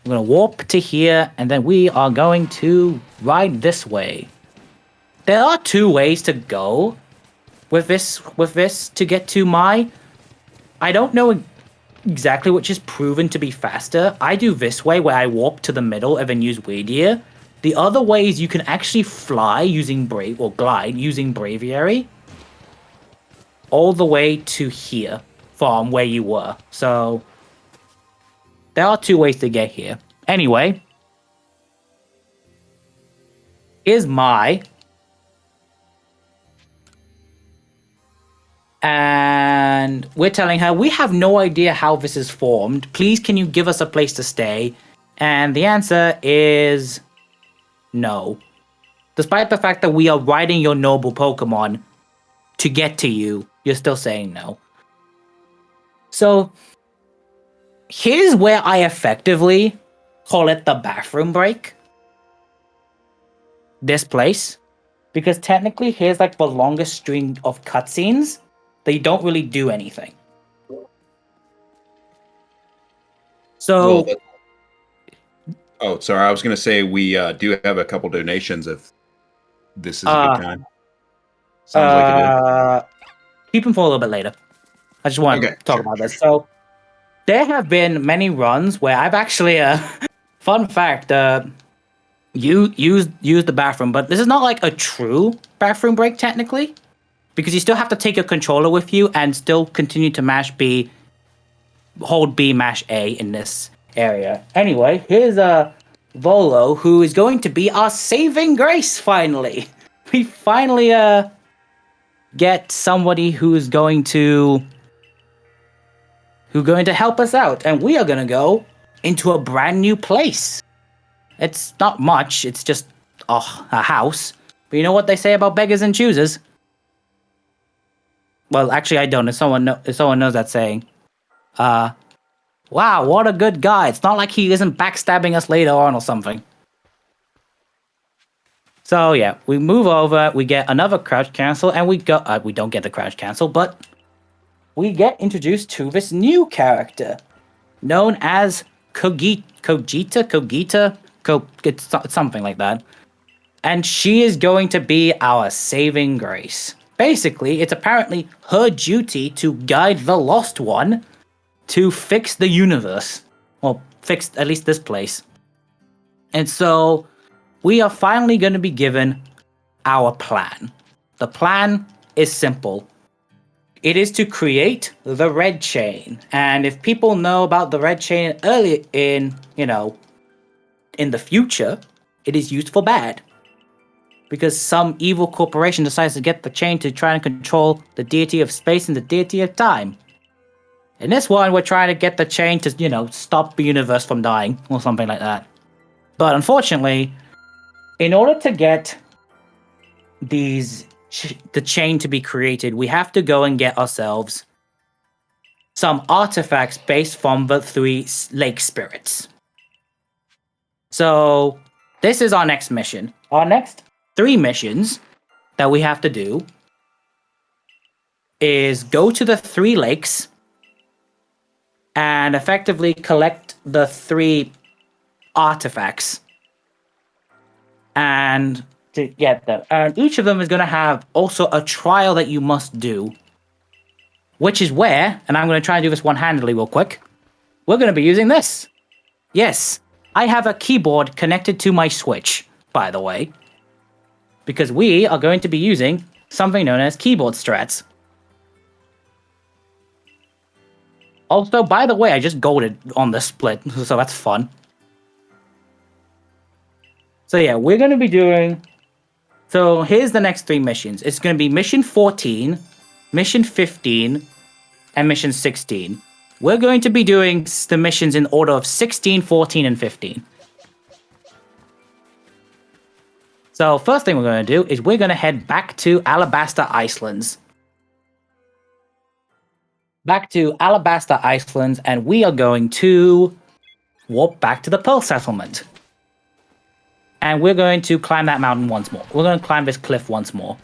Speaker 1: We're going to warp to here, and then we are going to ride this way. There are two ways to go with this to get to Mai. I don't know exactly which is proven to be faster. I do this way where I warp to the middle and then use Weird. The other way is you can actually fly using glide using Braviary all the way to here from where you were. So there are two ways to get here. Anyway, here's Mai. And we're telling her, we have no idea how this is formed. Please, can you give us a place to stay? And the answer is no. Despite the fact that we are riding your noble Pokemon to get to you, you're still saying no. So here's where I effectively call it the bathroom break. This place. Because technically, here's like the longest string of cutscenes. They don't really do anything. So...
Speaker 3: Oh, sorry. I was going to say we do have a couple donations if this is a good time. Sounds like it is.
Speaker 1: Keep them for a little bit later. I just want to talk about this. So there have been many runs where I've actually, fun fact, you use the bathroom, but this is not like a true bathroom break technically, because you still have to take your controller with you and still continue to mash B, hold B, mash A in this area. Anyway, here's Volo, who is going to be our saving grace finally. We finally get somebody who's going to help us out, and we are going to go into a brand new place. It's not much, it's just a house. But you know what they say about beggars and choosers? Well, actually, I don't. If someone knows that saying, wow, what a good guy. It's not like he isn't backstabbing us later on or something. So yeah, we move over, we get another crouch cancel, and we don't get the crouch cancel, but we get introduced to this new character known as Kogita, it's something like that. And she is going to be our saving grace. Basically, it's apparently her duty to guide the Lost One to fix the universe. Well, fix at least this place. And so we are finally going to be given our plan. The plan is simple. It is to create the red chain. And if people know about the red chain earlier in the future, it is used for bad. Because some evil corporation decides to get the chain to try and control the deity of space and the deity of time. In this one, we're trying to get the chain to, stop the universe from dying, or something like that. But unfortunately, in order to get the chain to be created, we have to go and get ourselves some artifacts based from the 3 lake spirits. So, this is our next mission. Our next 3 missions that we have to do is go to the 3 lakes and effectively collect the 3 artifacts and to get them. And each of them is going to have also a trial that you must do, which is where, and I'm going to try and do this one-handedly real quick, we're going to be using this. Yes, I have a keyboard connected to my Switch, by the way, because we are going to be using something known as keyboard strats. Also, by the way, I just golded on the split, so that's fun. So yeah, we're going to be doing... So here's the next 3 missions. It's going to be Mission 14, Mission 15, and Mission 16. We're going to be doing the missions in order of 16, 14, and 15. So first thing we're going to do is we're going to head back to Alabaster Islands. Back to Alabaster Islands, and we are going to warp back to the Pearl Settlement. And we're going to climb that mountain once more. We're going to climb this cliff once more.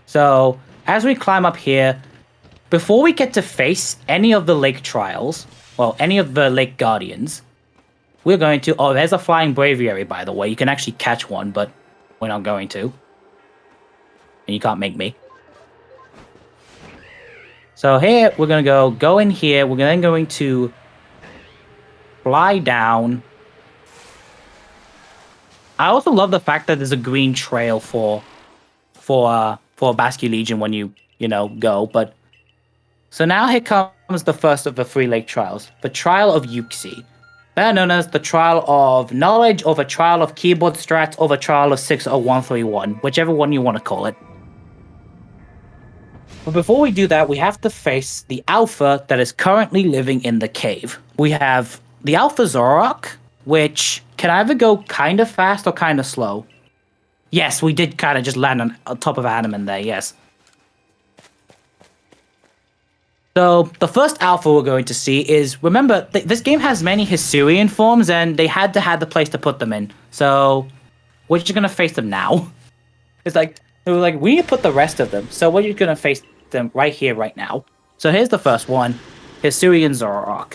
Speaker 1: So, as we climb up here, before we get to face any of the lake trials, well, any of the lake guardians, we're going to... Oh, there's a flying braviary, by the way. You can actually catch one, but we're not going to. And you can't make me. So here, we're going to go in here. We're then going to fly down. I also love the fact that there's a green trail for Basque Legion when you go. But so now here comes the first of the 3 lake trials, the Trial of Yuxi, better known as the Trial of Knowledge, or the Trial of Keyboard Strats, or the Trial of 60131, whichever one you want to call it. But before we do that, we have to face the Alpha that is currently living in the cave. We have the Alpha Zorok, which can either go kind of fast or kind of slow. Yes, we did kind of just land on top of Adam in there, yes. So, the first Alpha we're going to see is, remember, this game has many Hisuian forms, and they had to have the place to put them in. So, we're just going to face them now. It's like, we need to put the rest of them, so we're just going to face them right here, right now. So here's the first one, Hisuian Zorok.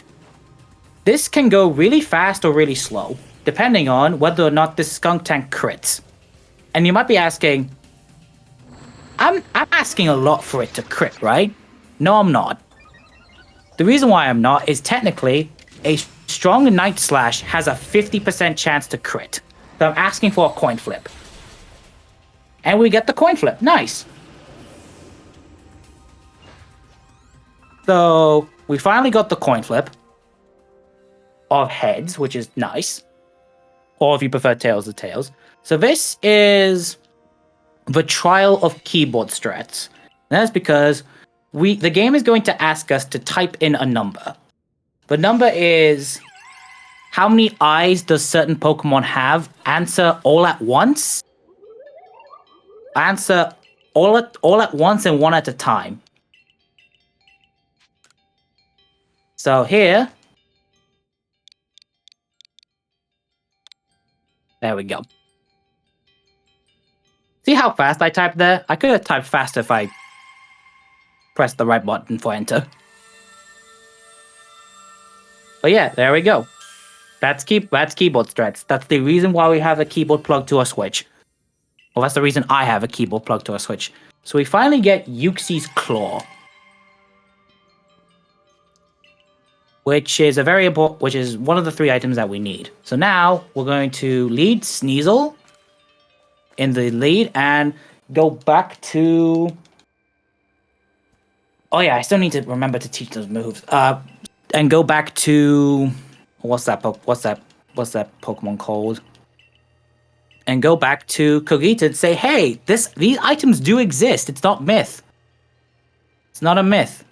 Speaker 1: This can go really fast or really slow, depending on whether or not this skunk tank crits. And you might be asking, I'm asking a lot for it to crit, right? No, I'm not. The reason why I'm not is technically a strong Night Slash has a 50% chance to crit. So I'm asking for a coin flip. And we get the coin flip. Nice. So we finally got the coin flip of heads, which is nice. Or if you prefer tails, the tails. So this is the trial of keyboard strats. That's because the game is going to ask us to type in a number. The number is how many eyes does certain Pokemon have? Answer all at once. Answer all at once and one at a time. So here, there we go. See how fast I typed there? I could have typed faster if I pressed the right button for enter. But yeah, there we go. That's keyboard strats. That's the reason why we have a keyboard plug to a Switch. Well, that's the reason I have a keyboard plug to a Switch. So we finally get Uxie's Claw, which is which is one of the 3 items that we need. So now we're going to lead Sneasel in the lead and go back to. Oh yeah, I still need to remember to teach those moves. And go back to what's that Pokemon called? And go back to Kogita and say, hey, these items do exist. It's not myth. It's not a myth.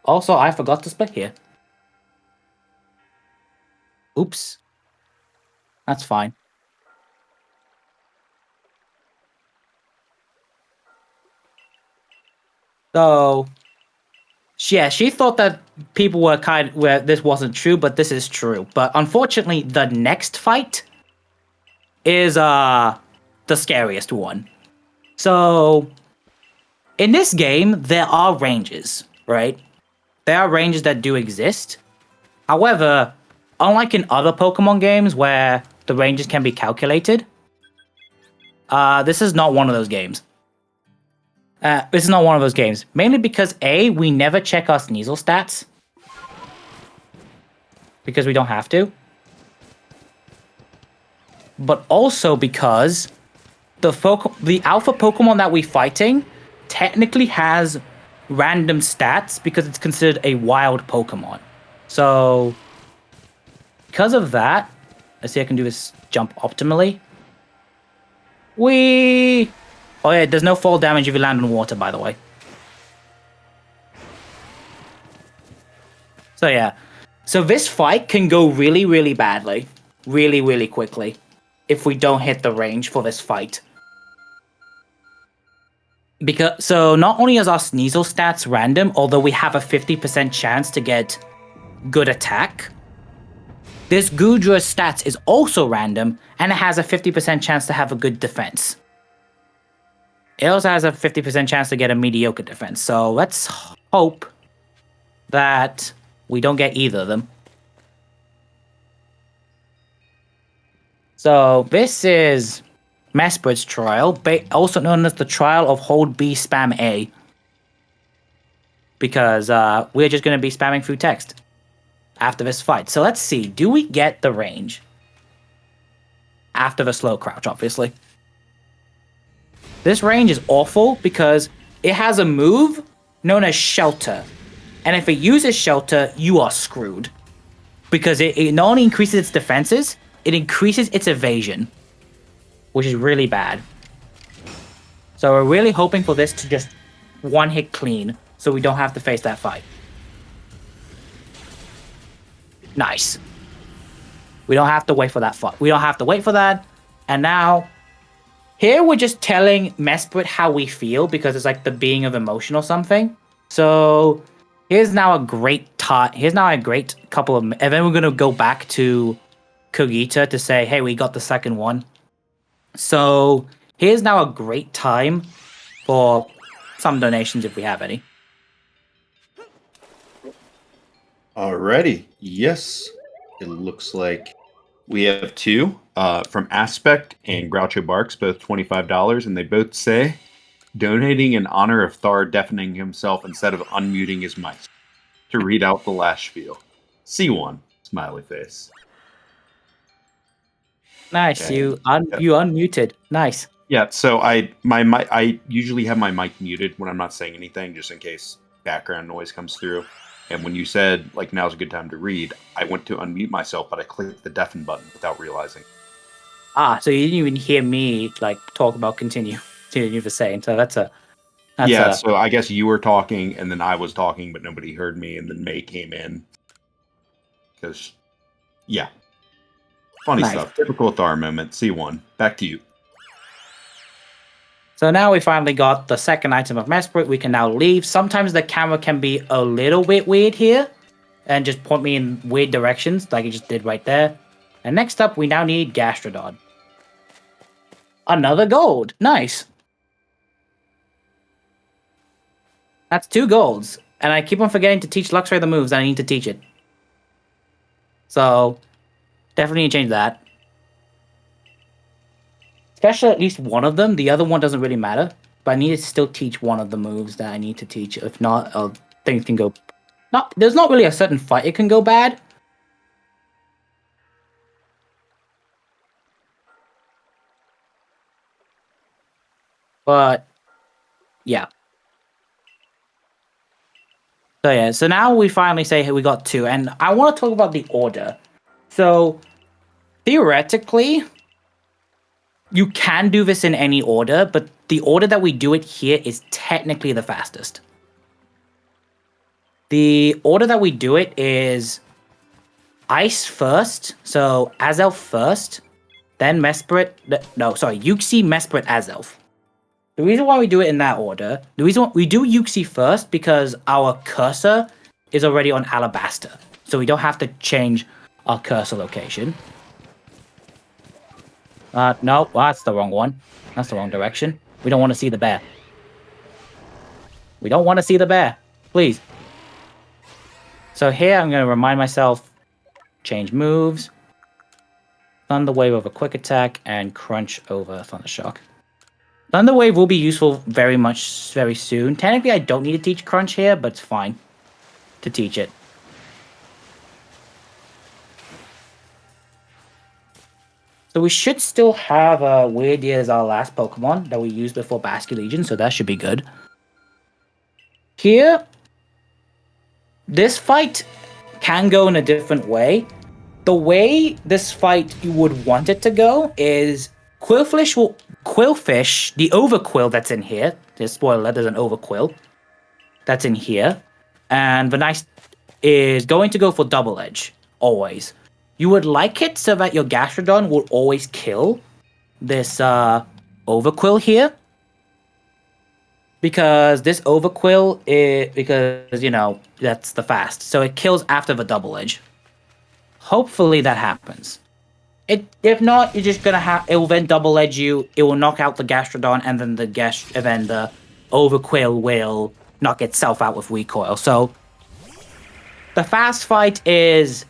Speaker 1: Also, I forgot to split here. Oops. That's fine. So, yeah, she thought that people were where this wasn't true, but this is true. But unfortunately, the next fight is the scariest one. So, in this game, there are ranges, right? There are ranges that do exist. However, unlike in other Pokemon games where the ranges can be calculated, this is not one of those games. This is not one of those games. Mainly because A, we never check our Sneasel stats. Because we don't have to. But also because the alpha Pokemon that we're fighting technically has random stats because it's considered a wild Pokemon. So, because of that, let's see if I can do this jump optimally. Oh yeah, there's no fall damage if you land on water, by the way. So yeah. So this fight can go really, really badly. Really, really quickly. If we don't hit the range for this fight. So not only is our Sneasel stats random, although we have a 50% chance to get good attack, this Goodra's stats is also random, and it has a 50% chance to have a good defense. It also has a 50% chance to get a mediocre defense, so let's hope that we don't get either of them. So this is Mesprit's trial, also known as the trial of Hold B Spam A. Because we're just going to be spamming through text after this fight. So let's see, do we get the range? After the slow crouch, obviously. This range is awful because it has a move known as Shelter. And if it uses Shelter, you are screwed. Because it not only increases its defenses, it increases its evasion. Which is really bad. So we're really hoping for this to just one hit clean, so we don't have to face that fight. Nice. We don't have to wait for that fight. We don't have to wait for that. And now, here we're just telling Mesprit how we feel, because it's like the being of emotion or something. So here's now a great couple of, and then we're gonna go back to Kogita to say, hey, we got the second one. So here's now a great time for some donations if we have any.
Speaker 3: Alrighty. Yes. It looks like we have 2 from Aspect and Groucho Barks, both $25, and they both say, donating in honor of Thar deafening himself instead of unmuting his mic to read out the last spiel. C1, smiley face.
Speaker 1: Nice.
Speaker 3: Okay.
Speaker 1: You unmuted. Nice.
Speaker 3: Yeah, so I usually have my mic muted when I'm not saying anything, just in case background noise comes through. And when you said like now's a good time to read, I went to unmute myself, but I clicked the deafen button without realizing.
Speaker 1: So you didn't even hear me like talk about continue for saying. So that's
Speaker 3: so I guess you were talking and then I was talking, but nobody heard me, and then May came in. Because funny
Speaker 1: nice.
Speaker 3: stuff. Typical Thar moment. C1. Back to you.
Speaker 1: So now we finally got the second item of Mesprit. We can now leave. Sometimes the camera can be a little bit weird here and just point me in weird directions like it just did right there. And next up, we now need Gastrodon. Another gold. Nice. That's 2 golds. And I keep on forgetting to teach Luxray the moves, and I need to teach it. So, definitely need to change that. Especially at least one of them. The other one doesn't really matter. But I need to still teach one of the moves that I need to teach. If not, things can go... There's not really a certain fight it can go bad. But, yeah. So now we finally say, hey, we got 2. And I want to talk about the order. So, theoretically, you can do this in any order, but the order that we do it here is technically the fastest. The order that we do it is Ice first, so Azelf first, then Mesprit. Uxie, Mesprit, Azelf. The reason why we do it in that order, the reason why we do Uxie first, because our cursor is already on Alabaster. So we don't have to change our cursor location. No, that's the wrong one. That's the wrong direction. We don't want to see the bear. We don't want to see the bear. Please. So here I'm going to remind myself, change moves, Thunder Wave over Quick Attack, and Crunch over Thunder Shock. Thunder Wave will be useful very soon. Technically, I don't need to teach Crunch here, but it's fine to teach it. So we should still have Weird Ear as our last Pokemon that we used before Basculegion, so that should be good. Here, this fight can go in a different way. The way this fight you would want it to go is Quillfish, the Overquill that's in here. Just spoiler, there's an Overquill that's in here. And the nice is going to go for Double Edge, always. You would like it so that your Gastrodon will always kill this Overquill here. Because this Overquill that's the fast. So it kills after the Double Edge. Hopefully that happens. If not, you're just gonna it will then Double Edge you, it will knock out the Gastrodon, and then the Overquill will knock itself out with Recoil. So the fast fight is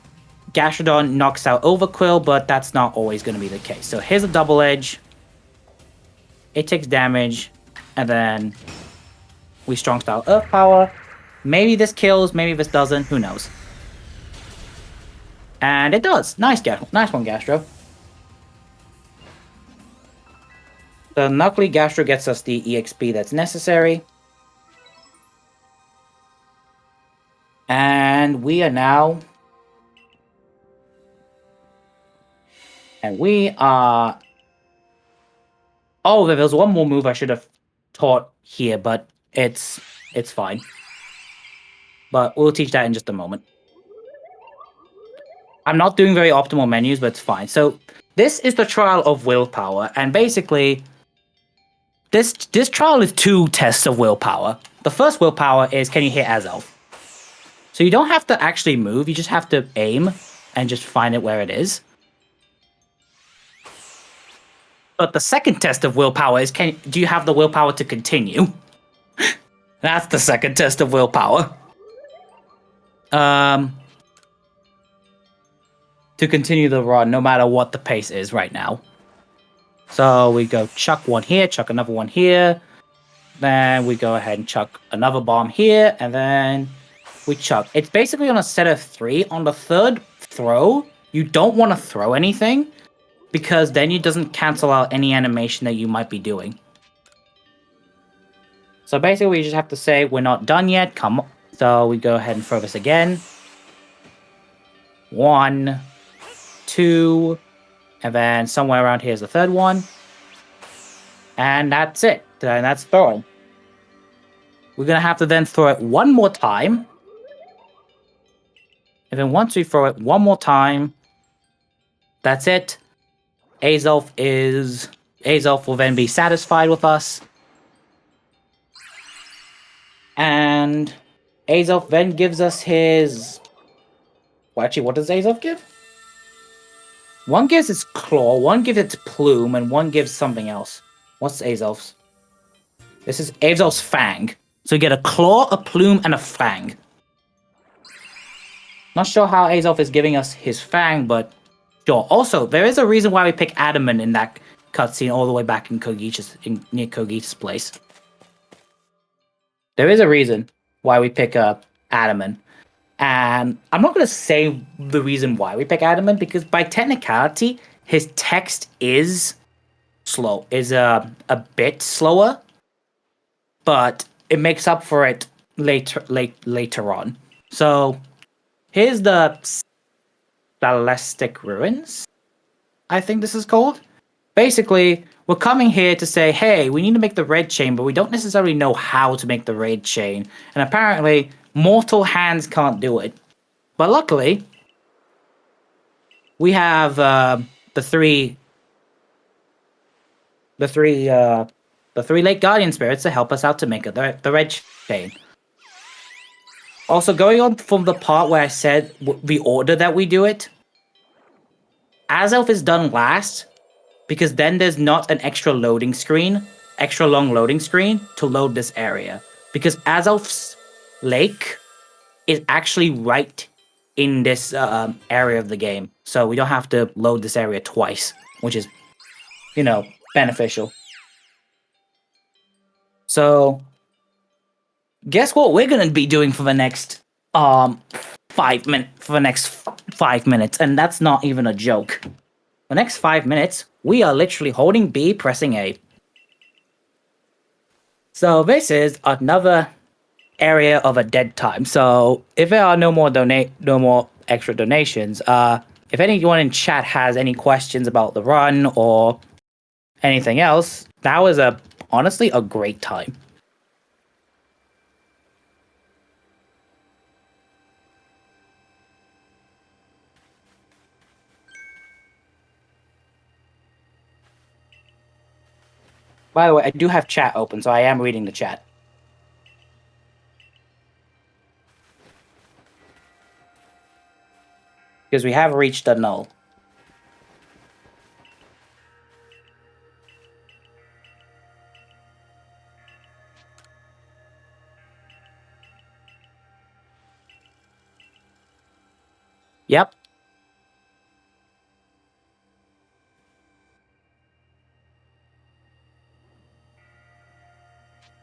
Speaker 1: Gastrodon knocks out Overquill, but that's not always gonna be the case. So here's a Double Edge. It takes damage, and then we Strong Style Earth Power. Maybe this kills, maybe this doesn't, who knows. And it does. Nice one, Gastro. The Knuckly Gastro gets us the EXP that's necessary. And we are now... Oh, there's one more move I should have taught here, but it's fine. But we'll teach that in just a moment. I'm not doing very optimal menus, but it's fine. So this is the trial of willpower, and basically, this trial is 2 tests of willpower. The first willpower is, can you hit Azelf? So you don't have to actually move, you just have to aim and just find it where it is. But the second test of willpower is, do you have the willpower to continue? That's the second test of willpower. To continue the run, no matter what the pace is right now. So we go chuck one here, chuck another one here. Then we go ahead and chuck another bomb here, and then we chuck. It's basically on a set of 3. On the third throw, you don't want to throw anything, because then it doesn't cancel out any animation that you might be doing. So basically, we just have to say, we're not done yet, come on. So we go ahead and throw this again. 1, 2, and then somewhere around here is the third one. And that's it. And that's throwing. We're going to have to then throw it one more time. And then once we throw it one more time, that's it. Azelf will then be satisfied with us. And Azelf then gives us his... Well, actually, what does Azelf give? One gives its claw, one gives its plume, and one gives something else. What's Azelf's? This is Azelf's fang. So you get a claw, a plume, and a fang. Not sure how Azelf is giving us his fang, but sure. Also, there is a reason why we pick Adamant in that cutscene all the way back in near Kogita's place. There is a reason why we pick Adamant. And I'm not going to say the reason why we pick Adamant, because by technicality, his text is slow, is a bit slower, but it makes up for it later on. So here's the Celestic Ruins, I think this is called. Basically, we're coming here to say, hey, we need to make the red chain, but we don't necessarily know how to make the red chain. And apparently, mortal hands can't do it. But luckily, we have the three Lake Guardian spirits to help us out to make the red chain. Also, going on from the part where I said the order that we do it, Azelf is done last, because then there's not an extra long loading screen to load this area. Because Azelf's lake is actually right in this area of the game. So we don't have to load this area twice, which is, beneficial. So, guess what we're going to be doing for the next 5 minutes, and that's not even a joke. The next 5 minutes, we are literally holding B, pressing A. So this is another area of a dead time. So if there are no more extra donations, if anyone in chat has any questions about the run or anything else, that was honestly a great time. By the way, I do have chat open, so I am reading the chat. Because we have reached a null. Yep.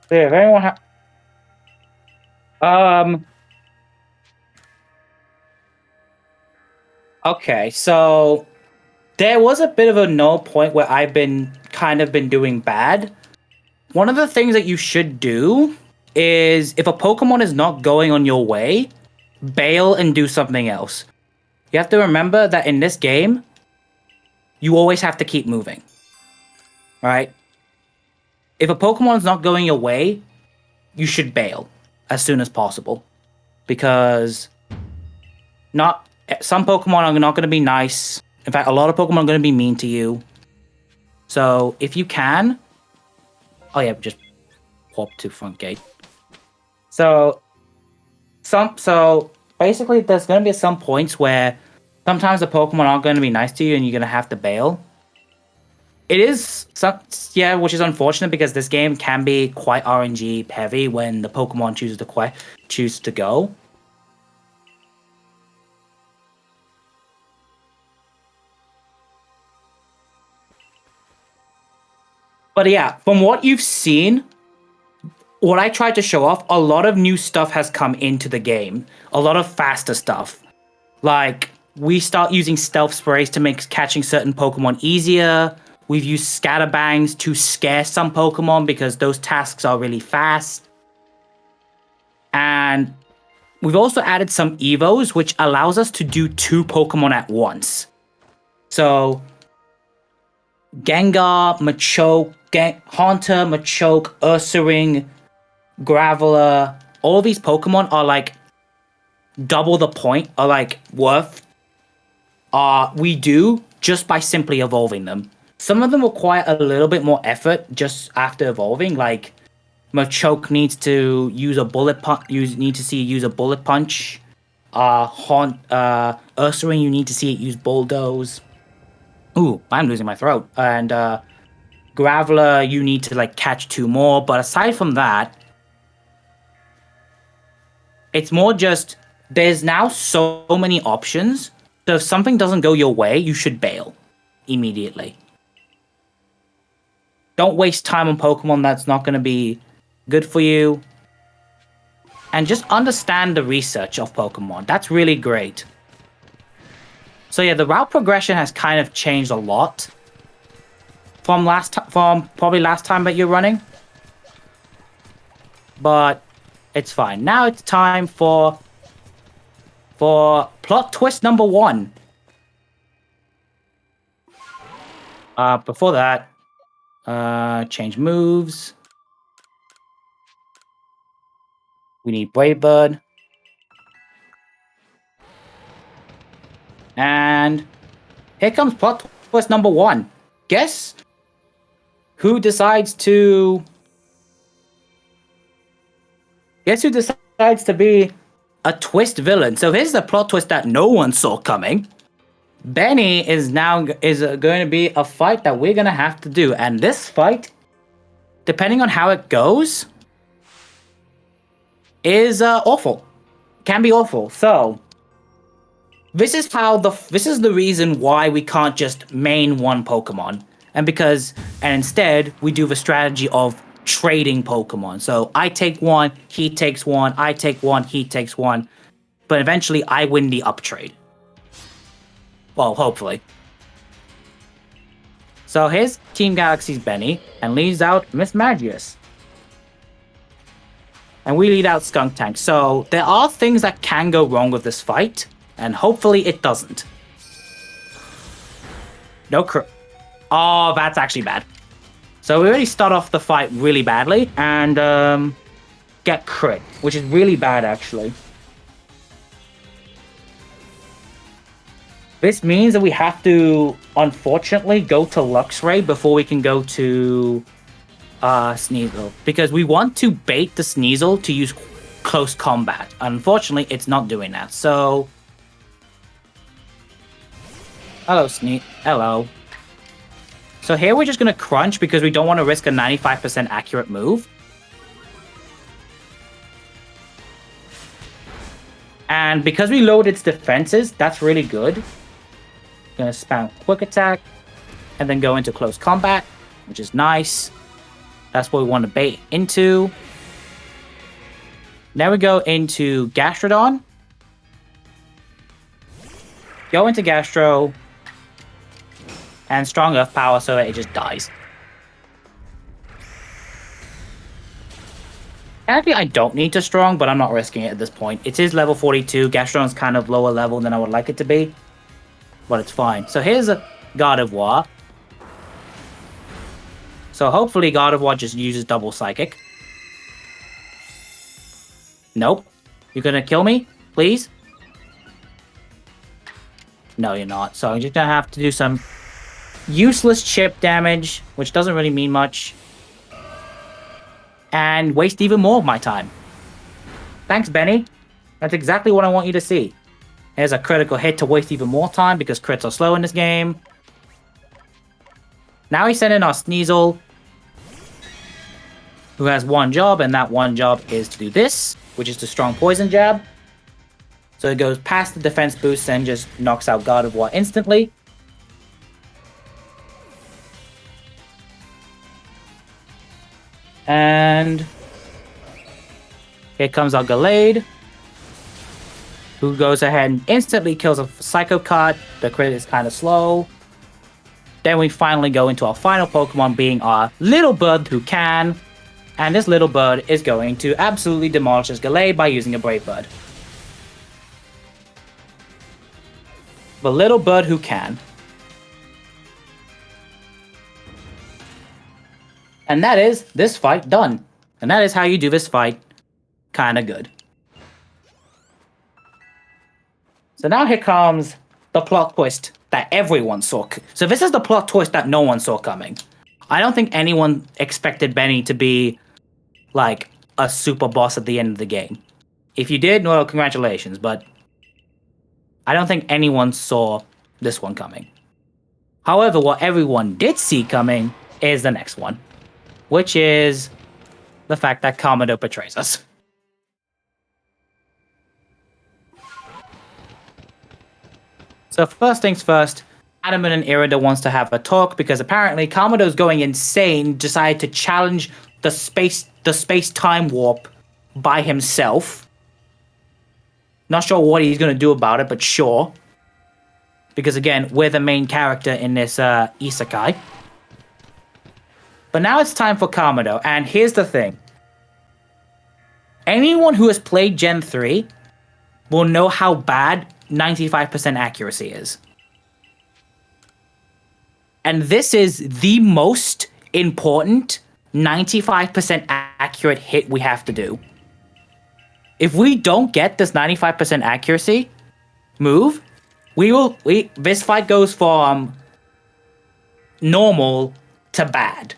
Speaker 1: So if anyone okay, so there was a bit of a null point where I've been doing bad. One of the things that you should do is, if a Pokemon is not going on your way, bail and do something else. You have to remember that in this game, you always have to keep moving. Right? If a Pokemon is not going your way, you should bail as soon as possible. Because some Pokemon are not going to be nice. In fact, a lot of Pokemon are going to be mean to you. So if you can... Oh yeah, just walk to front gate. So basically, there's going to be some points where sometimes the Pokemon aren't going to be nice to you and you're going to have to bail. It is, which is unfortunate because this game can be quite RNG heavy when the Pokemon choose to go. But yeah, from what you've seen, what I tried to show off, a lot of new stuff has come into the game. A lot of faster stuff. Like, we start using stealth sprays to make catching certain Pokemon easier. We've used scatterbangs to scare some Pokemon because those tasks are really fast. And we've also added some Evos, which allows us to do 2 Pokemon at once. So, Gengar, Machoke, Haunter, Machoke, Ursaring, Graveler, all these Pokemon are like double the point, are like worth we do just by simply evolving them. Some of them require a little bit more effort just after evolving, like Machoke needs to use a bullet punch. You need to see it use a bullet punch. Ursaring, you need to see it use bulldoze. Ooh, I'm losing my throat. And Graveler, you need to like catch 2 more. But aside from that, it's more just there's now so many options. So if something doesn't go your way, you should bail immediately. Don't waste time on Pokemon that's not going to be good for you. And just understand the research of Pokemon. That's really great. So yeah, the route progression has kind of changed a lot from probably last time that you're running. But it's fine. Now it's time for plot twist number 1. Before that, change moves. We need Brave Bird. And here comes plot twist number 1. Guess who decides to be a twist villain? So here's the plot twist that no one saw coming. Benny is going to be a fight that we're going to have to do. And this fight, depending on how it goes, is awful. Can be awful. So this is the reason why we can't just main one Pokemon. And instead we do the strategy of trading Pokemon. So I take one, he takes one, I take one, he takes one. But eventually I win the up trade. Well, hopefully. So here's Team Galaxy's Benny, and leads out Miss Magius. And we lead out Skuntank. So there are things that can go wrong with this fight, and hopefully it doesn't. No crit. Oh, that's actually bad. So we already start off the fight really badly, and get crit, which is really bad actually. This means that we have to, unfortunately, go to Luxray before we can go to Sneasel. Because we want to bait the Sneasel to use close combat. Unfortunately, it's not doing that. So, hello, Hello. So here we're just going to crunch because we don't want to risk a 95% accurate move. And because we lowered its defenses, that's really good. Gonna spam quick attack and then go into close combat, which is nice. That's what we want to bait into. Now we go into Gastrodon. Go into Gastro and strong earth power so that it just dies. Actually, I don't need to strong, but I'm not risking it at this point. It is level 42. Gastrodon's kind of lower level than I would like it to be. But it's fine. So here's a Gardevoir. So hopefully Gardevoir just uses double psychic. Nope. You're gonna kill me? Please? No, you're not. So I'm just gonna have to do some useless chip damage, which doesn't really mean much. And waste even more of my time. Thanks, Benny. That's exactly what I want you to see. Here's a critical hit to waste even more time because crits are slow in this game. Now we send in our Sneasel, who has one job, and that one job is to do this, which is the strong poison jab. So it goes past the defense boost and just knocks out Gardevoir instantly. And Here comes our Gallade, who goes ahead and instantly kills a Psycho Cut. The crit is kind of slow. Then we finally go into our final Pokemon, being our Little Bird Who Can. And this Little Bird is going to absolutely demolish this Gallade by using a Brave Bird. The Little Bird Who Can. And that is this fight done. And that is how you do this fight kinda good. So now here comes the plot twist that everyone saw. So this is the plot twist that no one saw coming. I don't think anyone expected Benny to be like a super boss at the end of the game. If you did, well, congratulations, but I don't think anyone saw this one coming. However, what everyone did see coming is the next one, which is the fact that Kamado betrays us. So first things first, Adamant and Irida wants to have a talk because apparently Kamado's going insane, decided to challenge the space-time warp by himself. Not sure what he's going to do about it, but sure. Because again, we're the main character in this isekai. But now it's time for Kamado, and here's the thing. Anyone who has played Gen 3 will know how bad 95% accuracy is. And this is the most important 95% accurate hit we have to do. If we don't get this 95% accuracy move, this fight goes from normal to bad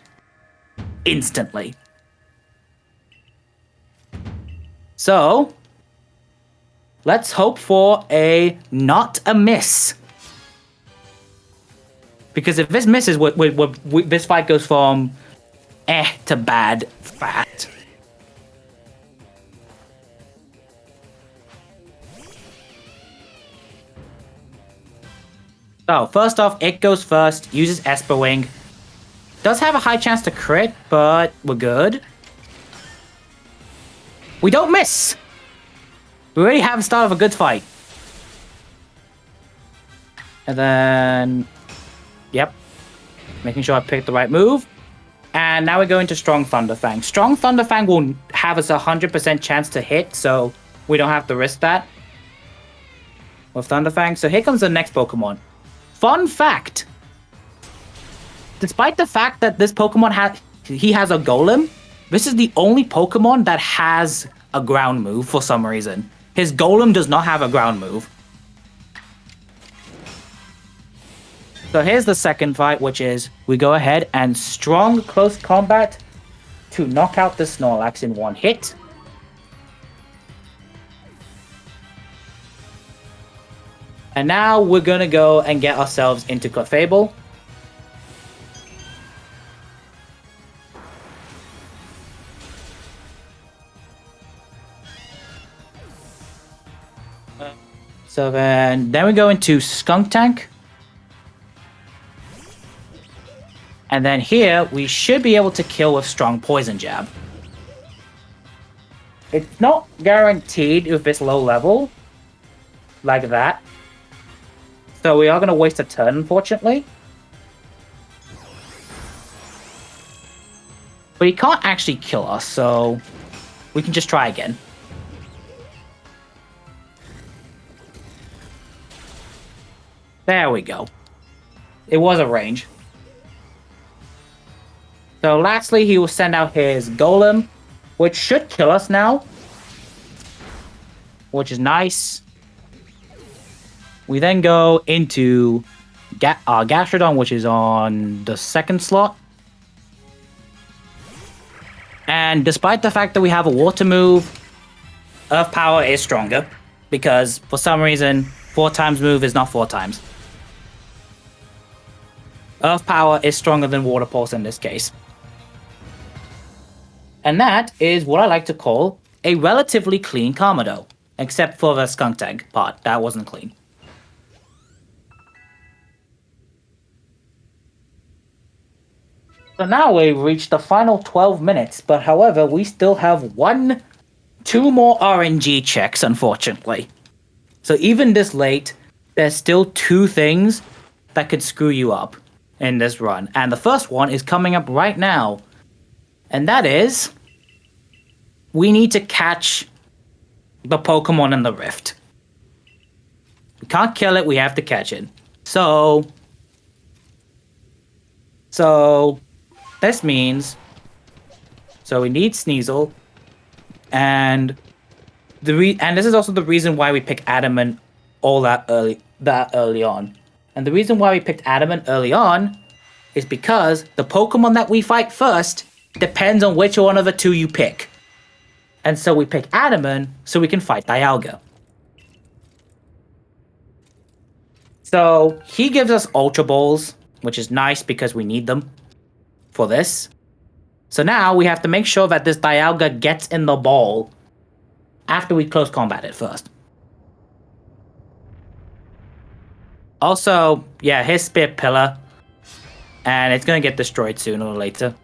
Speaker 1: instantly. So let's hope for not a miss. Because if this misses, this fight goes from to bad fast. So, first off, it goes first, uses Esper Wing. Does have a high chance to crit, but we're good. We don't miss! We already have the start of a good fight. And then... Yep. Making sure I picked the right move. And now we go into Strong Thunderfang. Strong Thunderfang will have us 100% chance to hit, so we don't have to risk that with Thunderfang. So here comes the next Pokemon. Fun fact. Despite the fact that this Pokemon has a Golem, this is the only Pokemon that has a ground move for some reason. His Golem does not have a ground move. So here's the second fight, which is we go ahead and strong close combat to knock out the Snorlax in one hit. And now we're gonna go and get ourselves into Clefable. So then we go into Skunk Tank. And then here, we should be able to kill with Strong Poison Jab. It's not guaranteed with this low level, like that. So we are going to waste a turn, unfortunately. But he can't actually kill us, so we can just try again. There we go. It was a range. So lastly, he will send out his Golem, which should kill us now. Which is nice. We then go into Gastrodon, which is on the second slot. And despite the fact that we have a water move, Earth Power is stronger. Because for some reason, 4 times move is not 4 times. Earth Power is stronger than Water Pulse in this case. And that is what I like to call a relatively clean Kamado. Except for the Skunk Tank part. That wasn't clean. So now we've reached the final 12 minutes. But however, we still have one 2 more RNG checks, unfortunately. So even this late, there's still 2 things that could screw you up in this run. And the first one is coming up right now. And that is, we need to catch the Pokemon in the Rift. We can't kill it, we have to catch it. So this means, so we need Sneasel, and this is also the reason why we pick Adamant all that early on. And the reason why we picked Adamant early on is because the Pokemon that we fight first depends on which one of the 2 you pick. And so we pick Adamant so we can fight Dialga. So he gives us Ultra Balls, which is nice because we need them for this. So now we have to make sure that this Dialga gets in the ball after we close combat it first. Also, yeah, his Spirit Pillar, and it's gonna get destroyed sooner or later.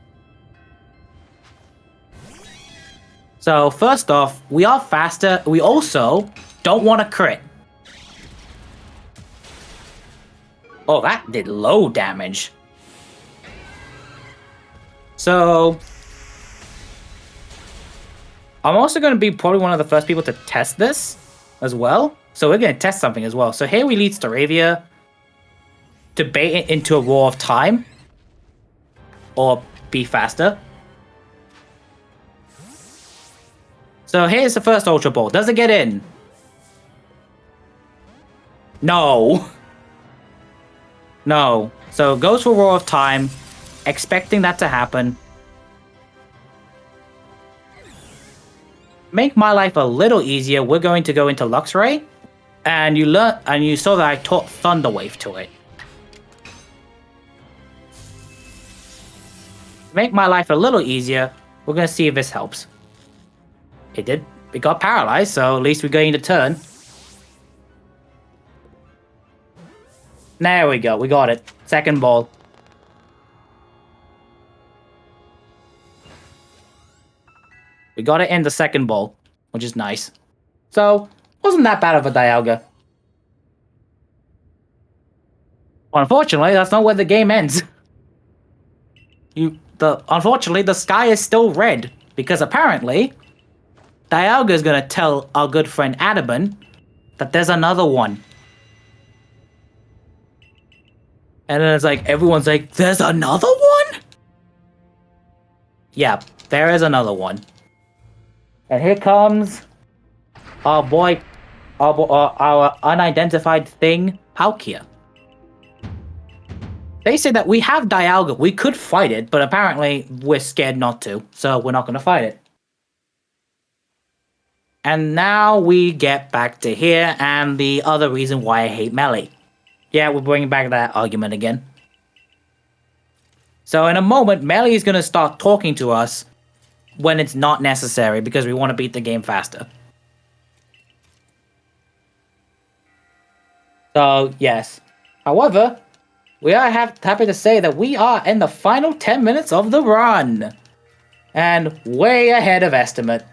Speaker 1: So first off, we are faster. We also don't want to crit. Oh, that did low damage. So I'm also going to be probably one of the first people to test this as well. So we're going to test something as well. So here we lead Staravia to bait it into a Roar of Time or be faster. So here's the first Ultra Ball. Does it get in? No. No. So it goes for Roar of Time, expecting that to happen. Make my life a little easier, we're going to go into Luxray, and you saw that I taught Thunder Wave to it. Make my life a little easier, we're going to see if this helps. It did. It got paralyzed, so at least we're going to turn. There we go, we got it. Second ball. We got it in the second ball, which is nice. So, wasn't that bad of a Dialga. Unfortunately, that's not where the game ends. Unfortunately, the sky is still red, because apparently, Dialga is gonna tell our good friend Adamant that there's another one. And then it's like, everyone's like, there's another one? Yeah, there is another one. And here comes our boy, our unidentified thing, Palkia. They say that we have Dialga, we could fight it, but apparently we're scared not to, so we're not gonna fight it. And now we get back to here, and the other reason why I hate Melee. Yeah, we're bringing back that argument again. So in a moment, Melee is going to start talking to us when it's not necessary because we want to beat the game faster. So, yes. However, we are happy to say that we are in the final 10 minutes of the run. And way ahead of estimate.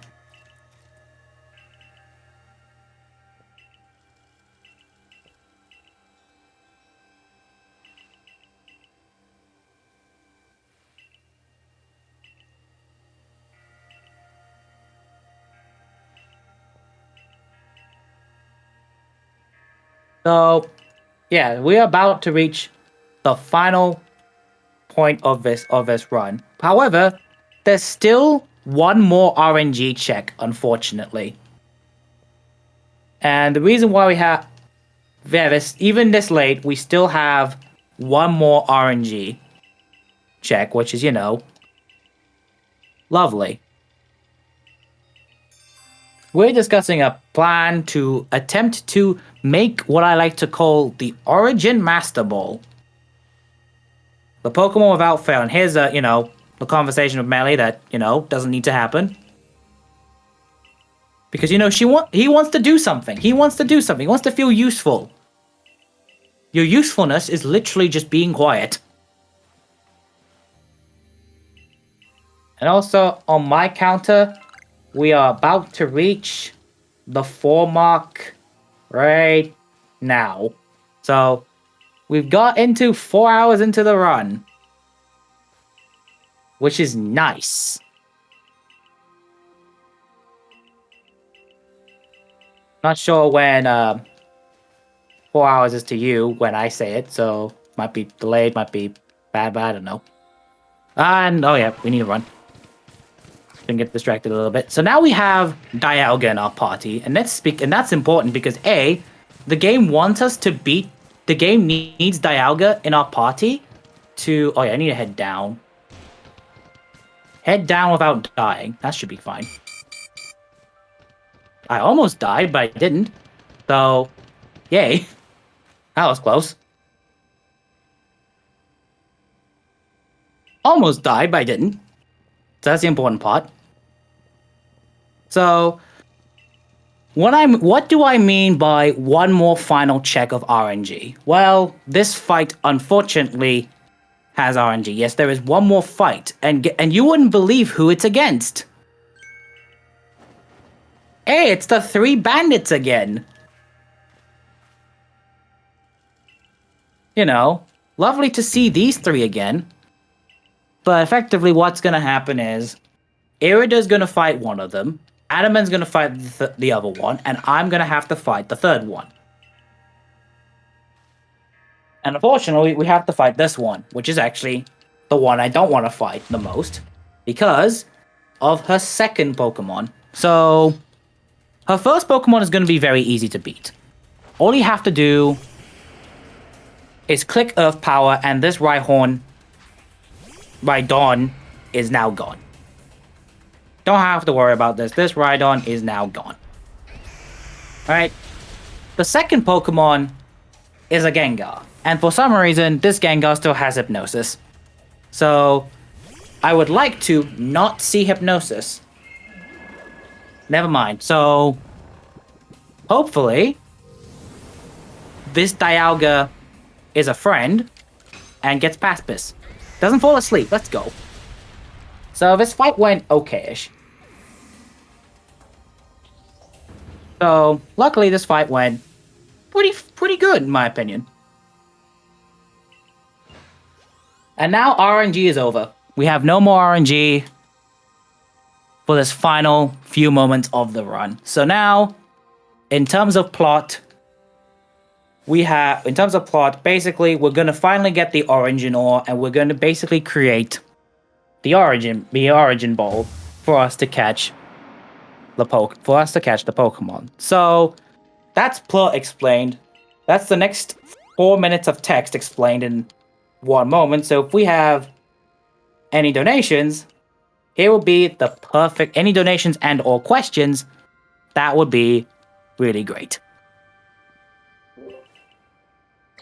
Speaker 1: So, yeah, we are about to reach the final point of this run. However, there's still one more RNG check, unfortunately. And the reason why we have even this late, we still have one more RNG check, which is, lovely. We're discussing a plan to attempt to make what I like to call the Origin Master Ball. The Pokemon without fail. And here's the conversation with Melee that, doesn't need to happen. Because, he wants to do something. He wants to do something. He wants to feel useful. Your usefulness is literally just being quiet. And also, on my counter, we are about to reach the 4 mark right now. So we've got into 4 hours into the run, which is nice. Not sure when 4 hours is to you when I say it, so might be delayed, might be bad, but I don't know. And oh yeah, we need to run. Didn't get distracted a little bit. So now we have Dialga in our party, and that's important because A, the game wants us to beat. The game needs Dialga in our party to. Oh yeah, I need to head down. Head down without dying. That should be fine. I almost died, but I didn't. So, yay. That was close. Almost died, but I didn't. So that's the important part. So, what do I mean by one more final check of RNG? Well, this fight unfortunately has RNG. Yes, there is one more fight, and you wouldn't believe who it's against. Hey, it's the 3 bandits again. You know, lovely to see these 3 again. But effectively, what's gonna happen is Irida's gonna fight one of them, Adaman's gonna fight the other one, and I'm gonna have to fight the third one. And unfortunately, we have to fight this one, which is actually the one I don't want to fight the most, because of her second Pokemon. So, her first Pokemon is gonna be very easy to beat. All you have to do is click Earth Power, and this Rhydon is now gone. Don't have to worry about this. This Rhydon is now gone. Alright. The second Pokemon is a Gengar. And for some reason, this Gengar still has Hypnosis. So, I would like to not see Hypnosis. Never mind. So, hopefully, this Dialga is a friend and gets past this. Doesn't fall asleep. Let's go. So this fight went okay-ish. So luckily this fight went pretty good in my opinion. And now RNG is over. We have no more RNG for this final few moments of the run. So now, in terms of plot, basically, we're going to finally get the Origin Ore, and we're going to basically create the Origin Bowl for us to catch the Pokemon. So, that's plot explained. That's the next 4 minutes of text explained in 1 moment. So, if we have any donations, here will be the perfect... Any donations and or questions, that would be really great.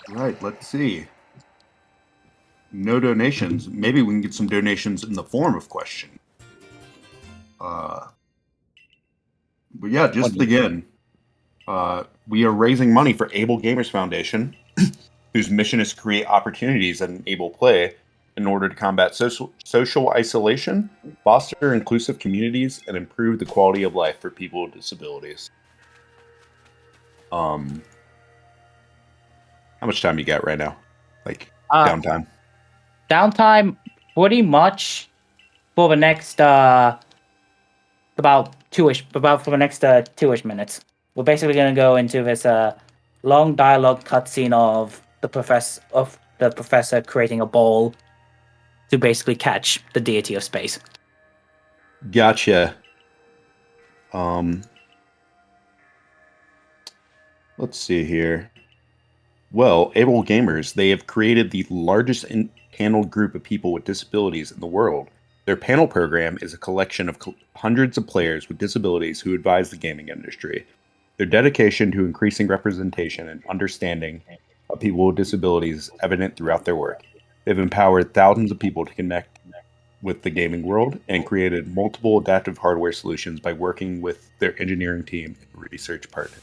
Speaker 3: Right, let's see. No donations. Maybe we can get some donations in the form of question. But yeah, just to begin, we are raising money for Able Gamers Foundation, whose mission is to create opportunities that enable play in order to combat social isolation, foster inclusive communities, and improve the quality of life for people with disabilities. How much time you got right now? Like downtime?
Speaker 1: Downtime, pretty much for the next about for the next 2-ish minutes. We're basically gonna go into this long dialogue cutscene of the professor creating a ball to basically catch the deity of space.
Speaker 3: Gotcha. Let's see here. Well, Able Gamers, they have created the largest panel group of people with disabilities in the world. Their panel program is a collection of hundreds of players with disabilities who advise the gaming industry. Their dedication to increasing representation and understanding of people with disabilities is evident throughout their work. They've empowered thousands of people to connect with the gaming world and created multiple adaptive hardware solutions by working with their engineering team and research partners.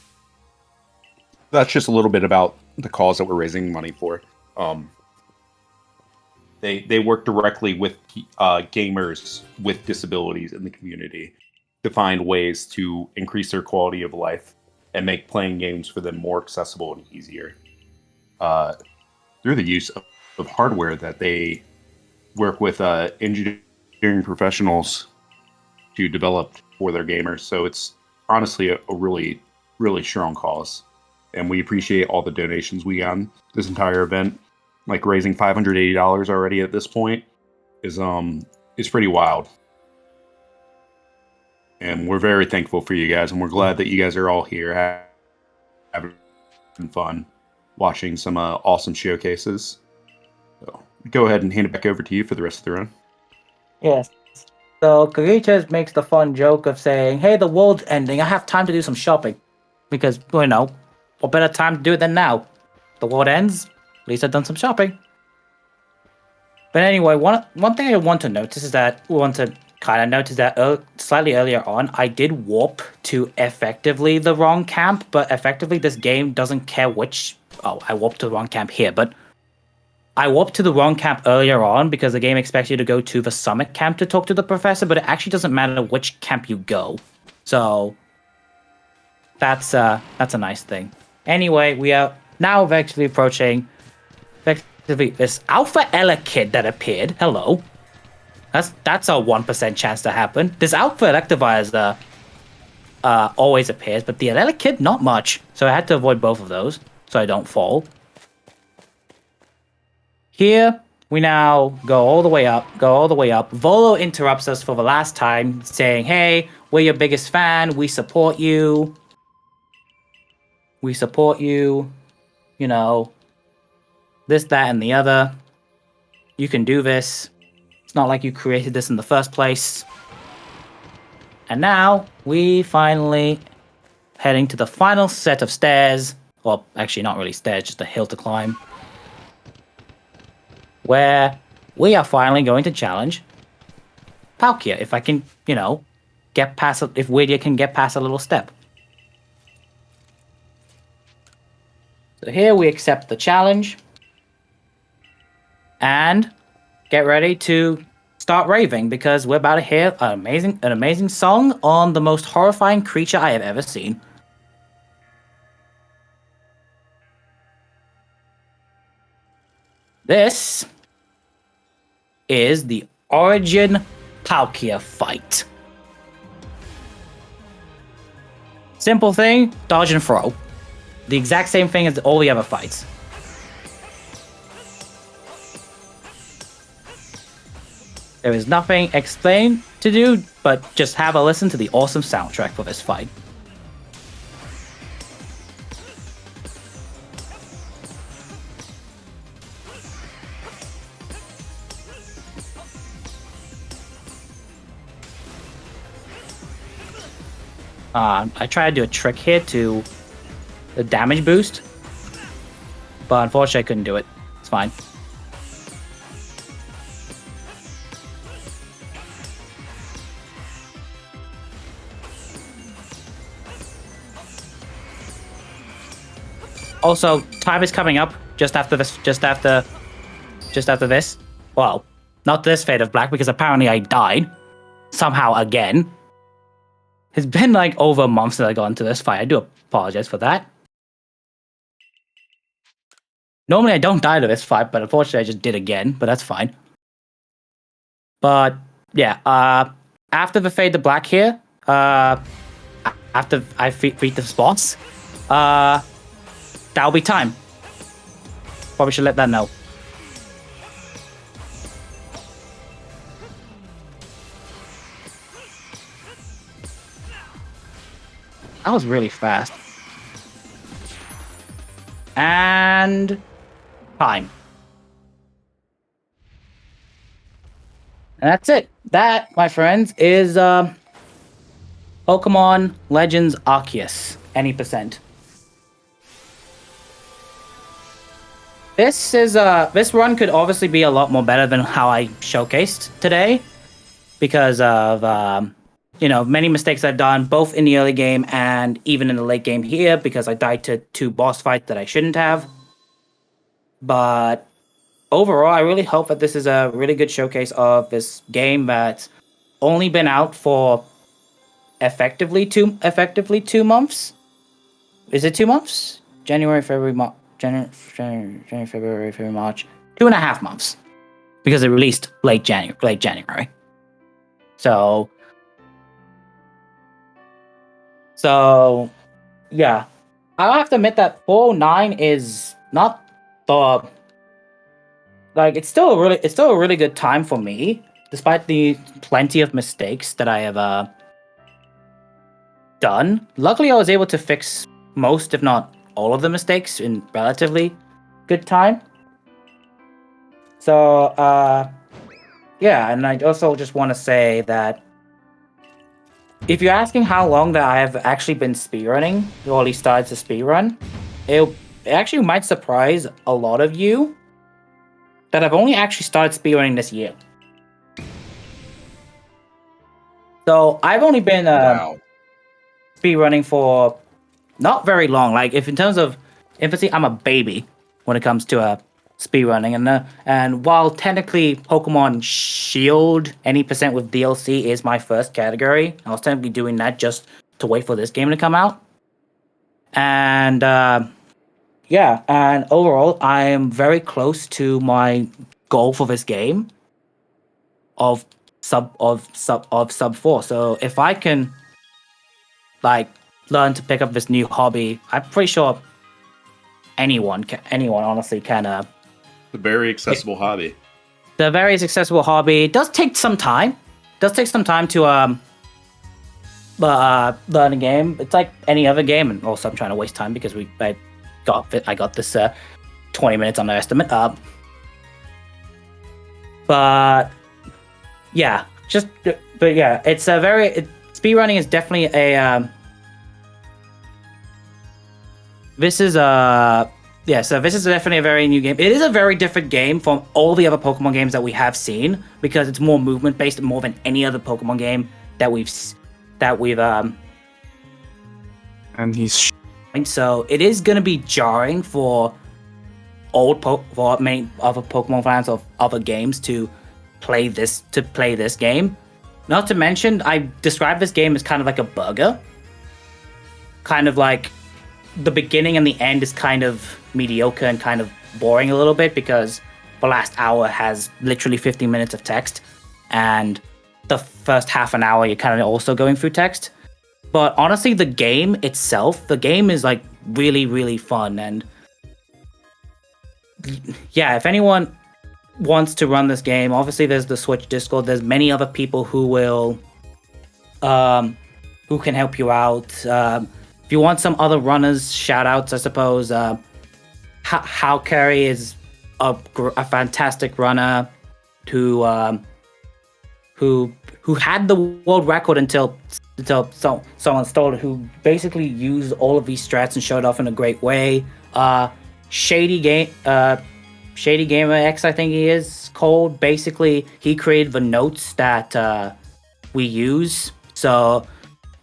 Speaker 3: That's just a little bit about the cause that we're raising money for. They work directly with gamers with disabilities in the community. to find ways to increase their quality of life and make playing games for them more accessible and easier through the use of hardware that they work with engineering professionals to develop for their gamers. So it's honestly a really, really strong cause. And we appreciate all the donations we got this entire event. Like raising $580 already at this point is pretty wild. And we're very thankful for you guys, and we're glad that you guys are all here having fun watching some awesome showcases. So go ahead and hand it back over to you for the rest of the run.
Speaker 1: Yes. So Karichas makes the fun joke of saying, "Hey, the world's ending. I have time to do some shopping." Because, what better time to do it than now? The world ends. At least I've done some shopping. But anyway, one thing I want to notice is that slightly earlier on, I did warp to effectively the wrong camp, but effectively this game doesn't care which... Oh, I warped to the wrong camp here, but I warped to the wrong camp earlier on because the game expects you to go to the summit camp to talk to the professor, but it actually doesn't matter which camp you go. So that's a nice thing. Anyway, we are now eventually approaching this Alpha Ella kid that appeared. Hello. That's a 1% chance to happen. This Alpha Electivire always appears, but the Ella kid, not much. So I had to avoid both of those so I don't fall. Here, we now go all the way up. Volo interrupts us for the last time, saying, "Hey, we're your biggest fan. We support you. This, that, and the other. You can do this. It's not like you created this in the first place." And now, we finally heading to the final set of stairs. Well, actually not really stairs, just a hill to climb. Where we are finally going to challenge Palkia. If I can, get past... If Widia can get past a little step. So here we accept the challenge. And get ready to start raving because we're about to hear an amazing song on the most horrifying creature I have ever seen. This is the Origin Palkia fight. Simple thing, dodge and throw. The exact same thing as all the other fights. There is nothing explained to do, but just have a listen to the awesome soundtrack for this fight. I tried to do a trick here to the damage boost, but unfortunately I couldn't do it. It's fine. Also, time is coming up just after this. Well, not this Fate of Black, because apparently I died somehow again. It's been like over a month since I got into this fight. I do apologize for that. Normally I don't die to this fight, but unfortunately I just did again, but that's fine. But yeah, after the Fade to Black here, after I beat the boss, that'll be time. Probably should let that know. That was really fast. And time. And that's it. That, my friends, is Pokemon Legends Arceus. Any percent. This run could obviously be a lot more better than how I showcased today, because of many mistakes I've done both in the early game and even in the late game here, because I died to 2 boss fights that I shouldn't have. But overall, I really hope that this is a really good showcase of this game that's only been out for effectively 2 months. Is it 2 months? January, February, March. January, February, March. 2.5 months, because it released late January. So yeah, I'll have to admit that 409 is not the it's still a really good time for me, despite the plenty of mistakes that I have done. Luckily, I was able to fix most, if not all, of the mistakes in relatively good time. So yeah, and I also just want to say that if you're asking how long that I have actually been speedrunning, or at least started to speedrun, it actually might surprise a lot of you that I've only actually started speedrunning this year. So I've only been speedrunning for not very long. Like, if in terms of infancy, I'm a baby when it comes to speedrunning. And while technically Pokemon Shield any percent with DLC is my first category, I was technically doing that just to wait for this game to come out. And yeah, and overall, I am very close to my goal for this game of sub 4. So if I can learn to pick up this new hobby, I'm pretty sure anyone honestly can.
Speaker 3: It's a very accessible hobby.
Speaker 1: The very accessible hobby. It does take some time. To learn a game. It's like any other game, and also I'm trying to waste time because I got this 20 minutes on the estimate. But yeah, it's a speedrunning is definitely a this is definitely a very new game. It is a very different game from all the other Pokemon games that we have seen, because it's more movement based more than any other Pokemon game that we've
Speaker 4: and he's
Speaker 1: so it is going to be jarring for for many other Pokemon fans of other games to play this game. Not to mention, I describe this game as kind of like a burger. Kind of like the beginning and the end is kind of mediocre and kind of boring a little bit, because the last hour has literally 15 minutes of text, and the first half an hour you're kind of also going through text. But honestly, the game is like really, really fun. And yeah, if anyone wants to run this game, obviously there's the Switch Discord. There's many other people who will who can help you out. If you want some other runners, shout outs, I suppose. How Carey is a fantastic runner who had the world record until someone stole it, who basically used all of these strats and showed off in a great way. Shady Gamer X, I think he is called. Basically, he created the notes that we use. So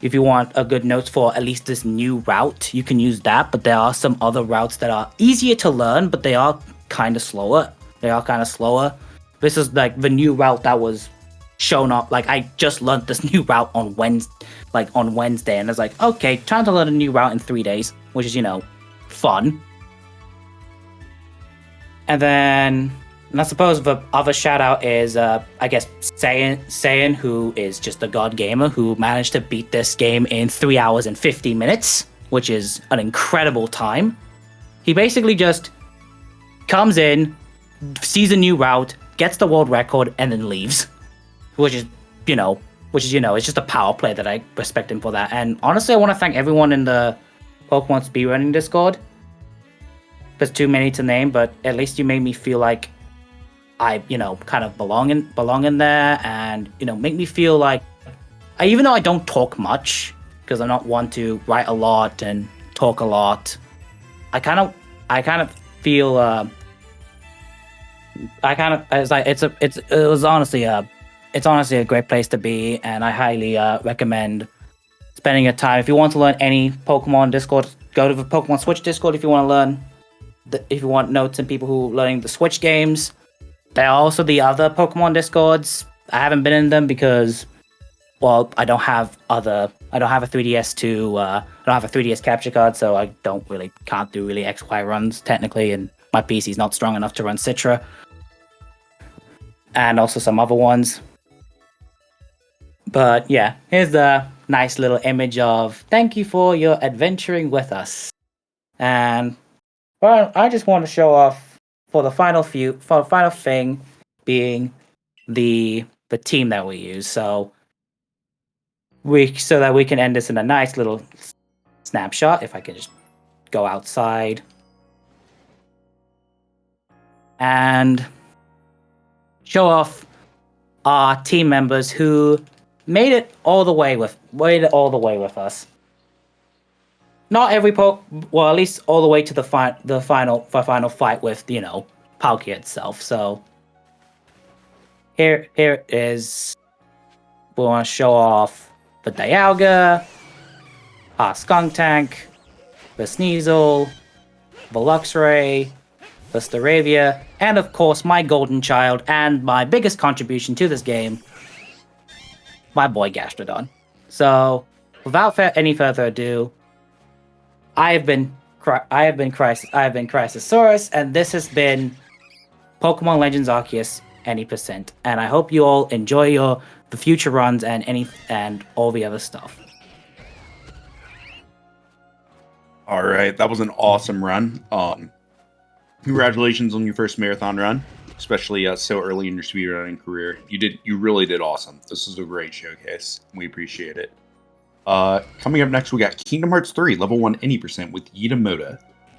Speaker 1: if you want a good notes for at least this new route, you can use that. But there are some other routes that are easier to learn, but they are kind of slower. This is like the new route that was shown up. Like, I just learned this new route on Wednesday, and it's like, okay, trying to learn a new route in 3 days, which is, fun. And then, I suppose the other shout out is, I guess, Saiyan, who is just a god gamer who managed to beat this game in 3 hours and 50 minutes, which is an incredible time. He basically just comes in, sees a new route, gets the world record, and then leaves. Which is, it's just a power play that I respect him for that. And honestly, I want to thank everyone in the Pokemon Speedrunning Discord. There's too many to name, but at least you made me feel like I, kind of belong in there, and, make me feel like, even though I don't talk much, because I'm not one to write a lot and talk a lot, I kind of feel, it's honestly a great place to be, and I highly recommend spending your time. If you want to learn any Pokemon Discord, go to the Pokemon Switch Discord if you want to learn. If you want notes and people who are learning the Switch games. There are also the other Pokemon Discords. I haven't been in them because, well, I don't have other I don't have a 3DS I don't have a 3DS capture card, so I can't do really XY runs technically, and my PC's not strong enough to run Citra, and also some other ones. But yeah, here's the nice little image of thank you for your adventuring with us. And well, I just want to show off for the final thing being the team that we use. So that we can end this in a nice little snapshot. If I can just go outside and show off our team members who made it all the way with us. Not every well, at least all the way to the final fight with Palkia itself. So here is we want to show off the Dialga, our Skuntank, the Sneasel, the Luxray, the Staravia, and of course my golden child and my biggest contribution to this game, my boy Gastrodon. So without any further ado, I have been Crisisaurus, and this has been Pokemon Legends Arceus any percent. And I hope you all enjoy the future runs and all the other stuff.
Speaker 3: All right, that was an awesome run. Congratulations on your first marathon run, especially so early in your speedrunning career. You really did awesome. This was a great showcase. We appreciate it. Coming up next, we got Kingdom Hearts 3, level 1 any percent with Yida Moda.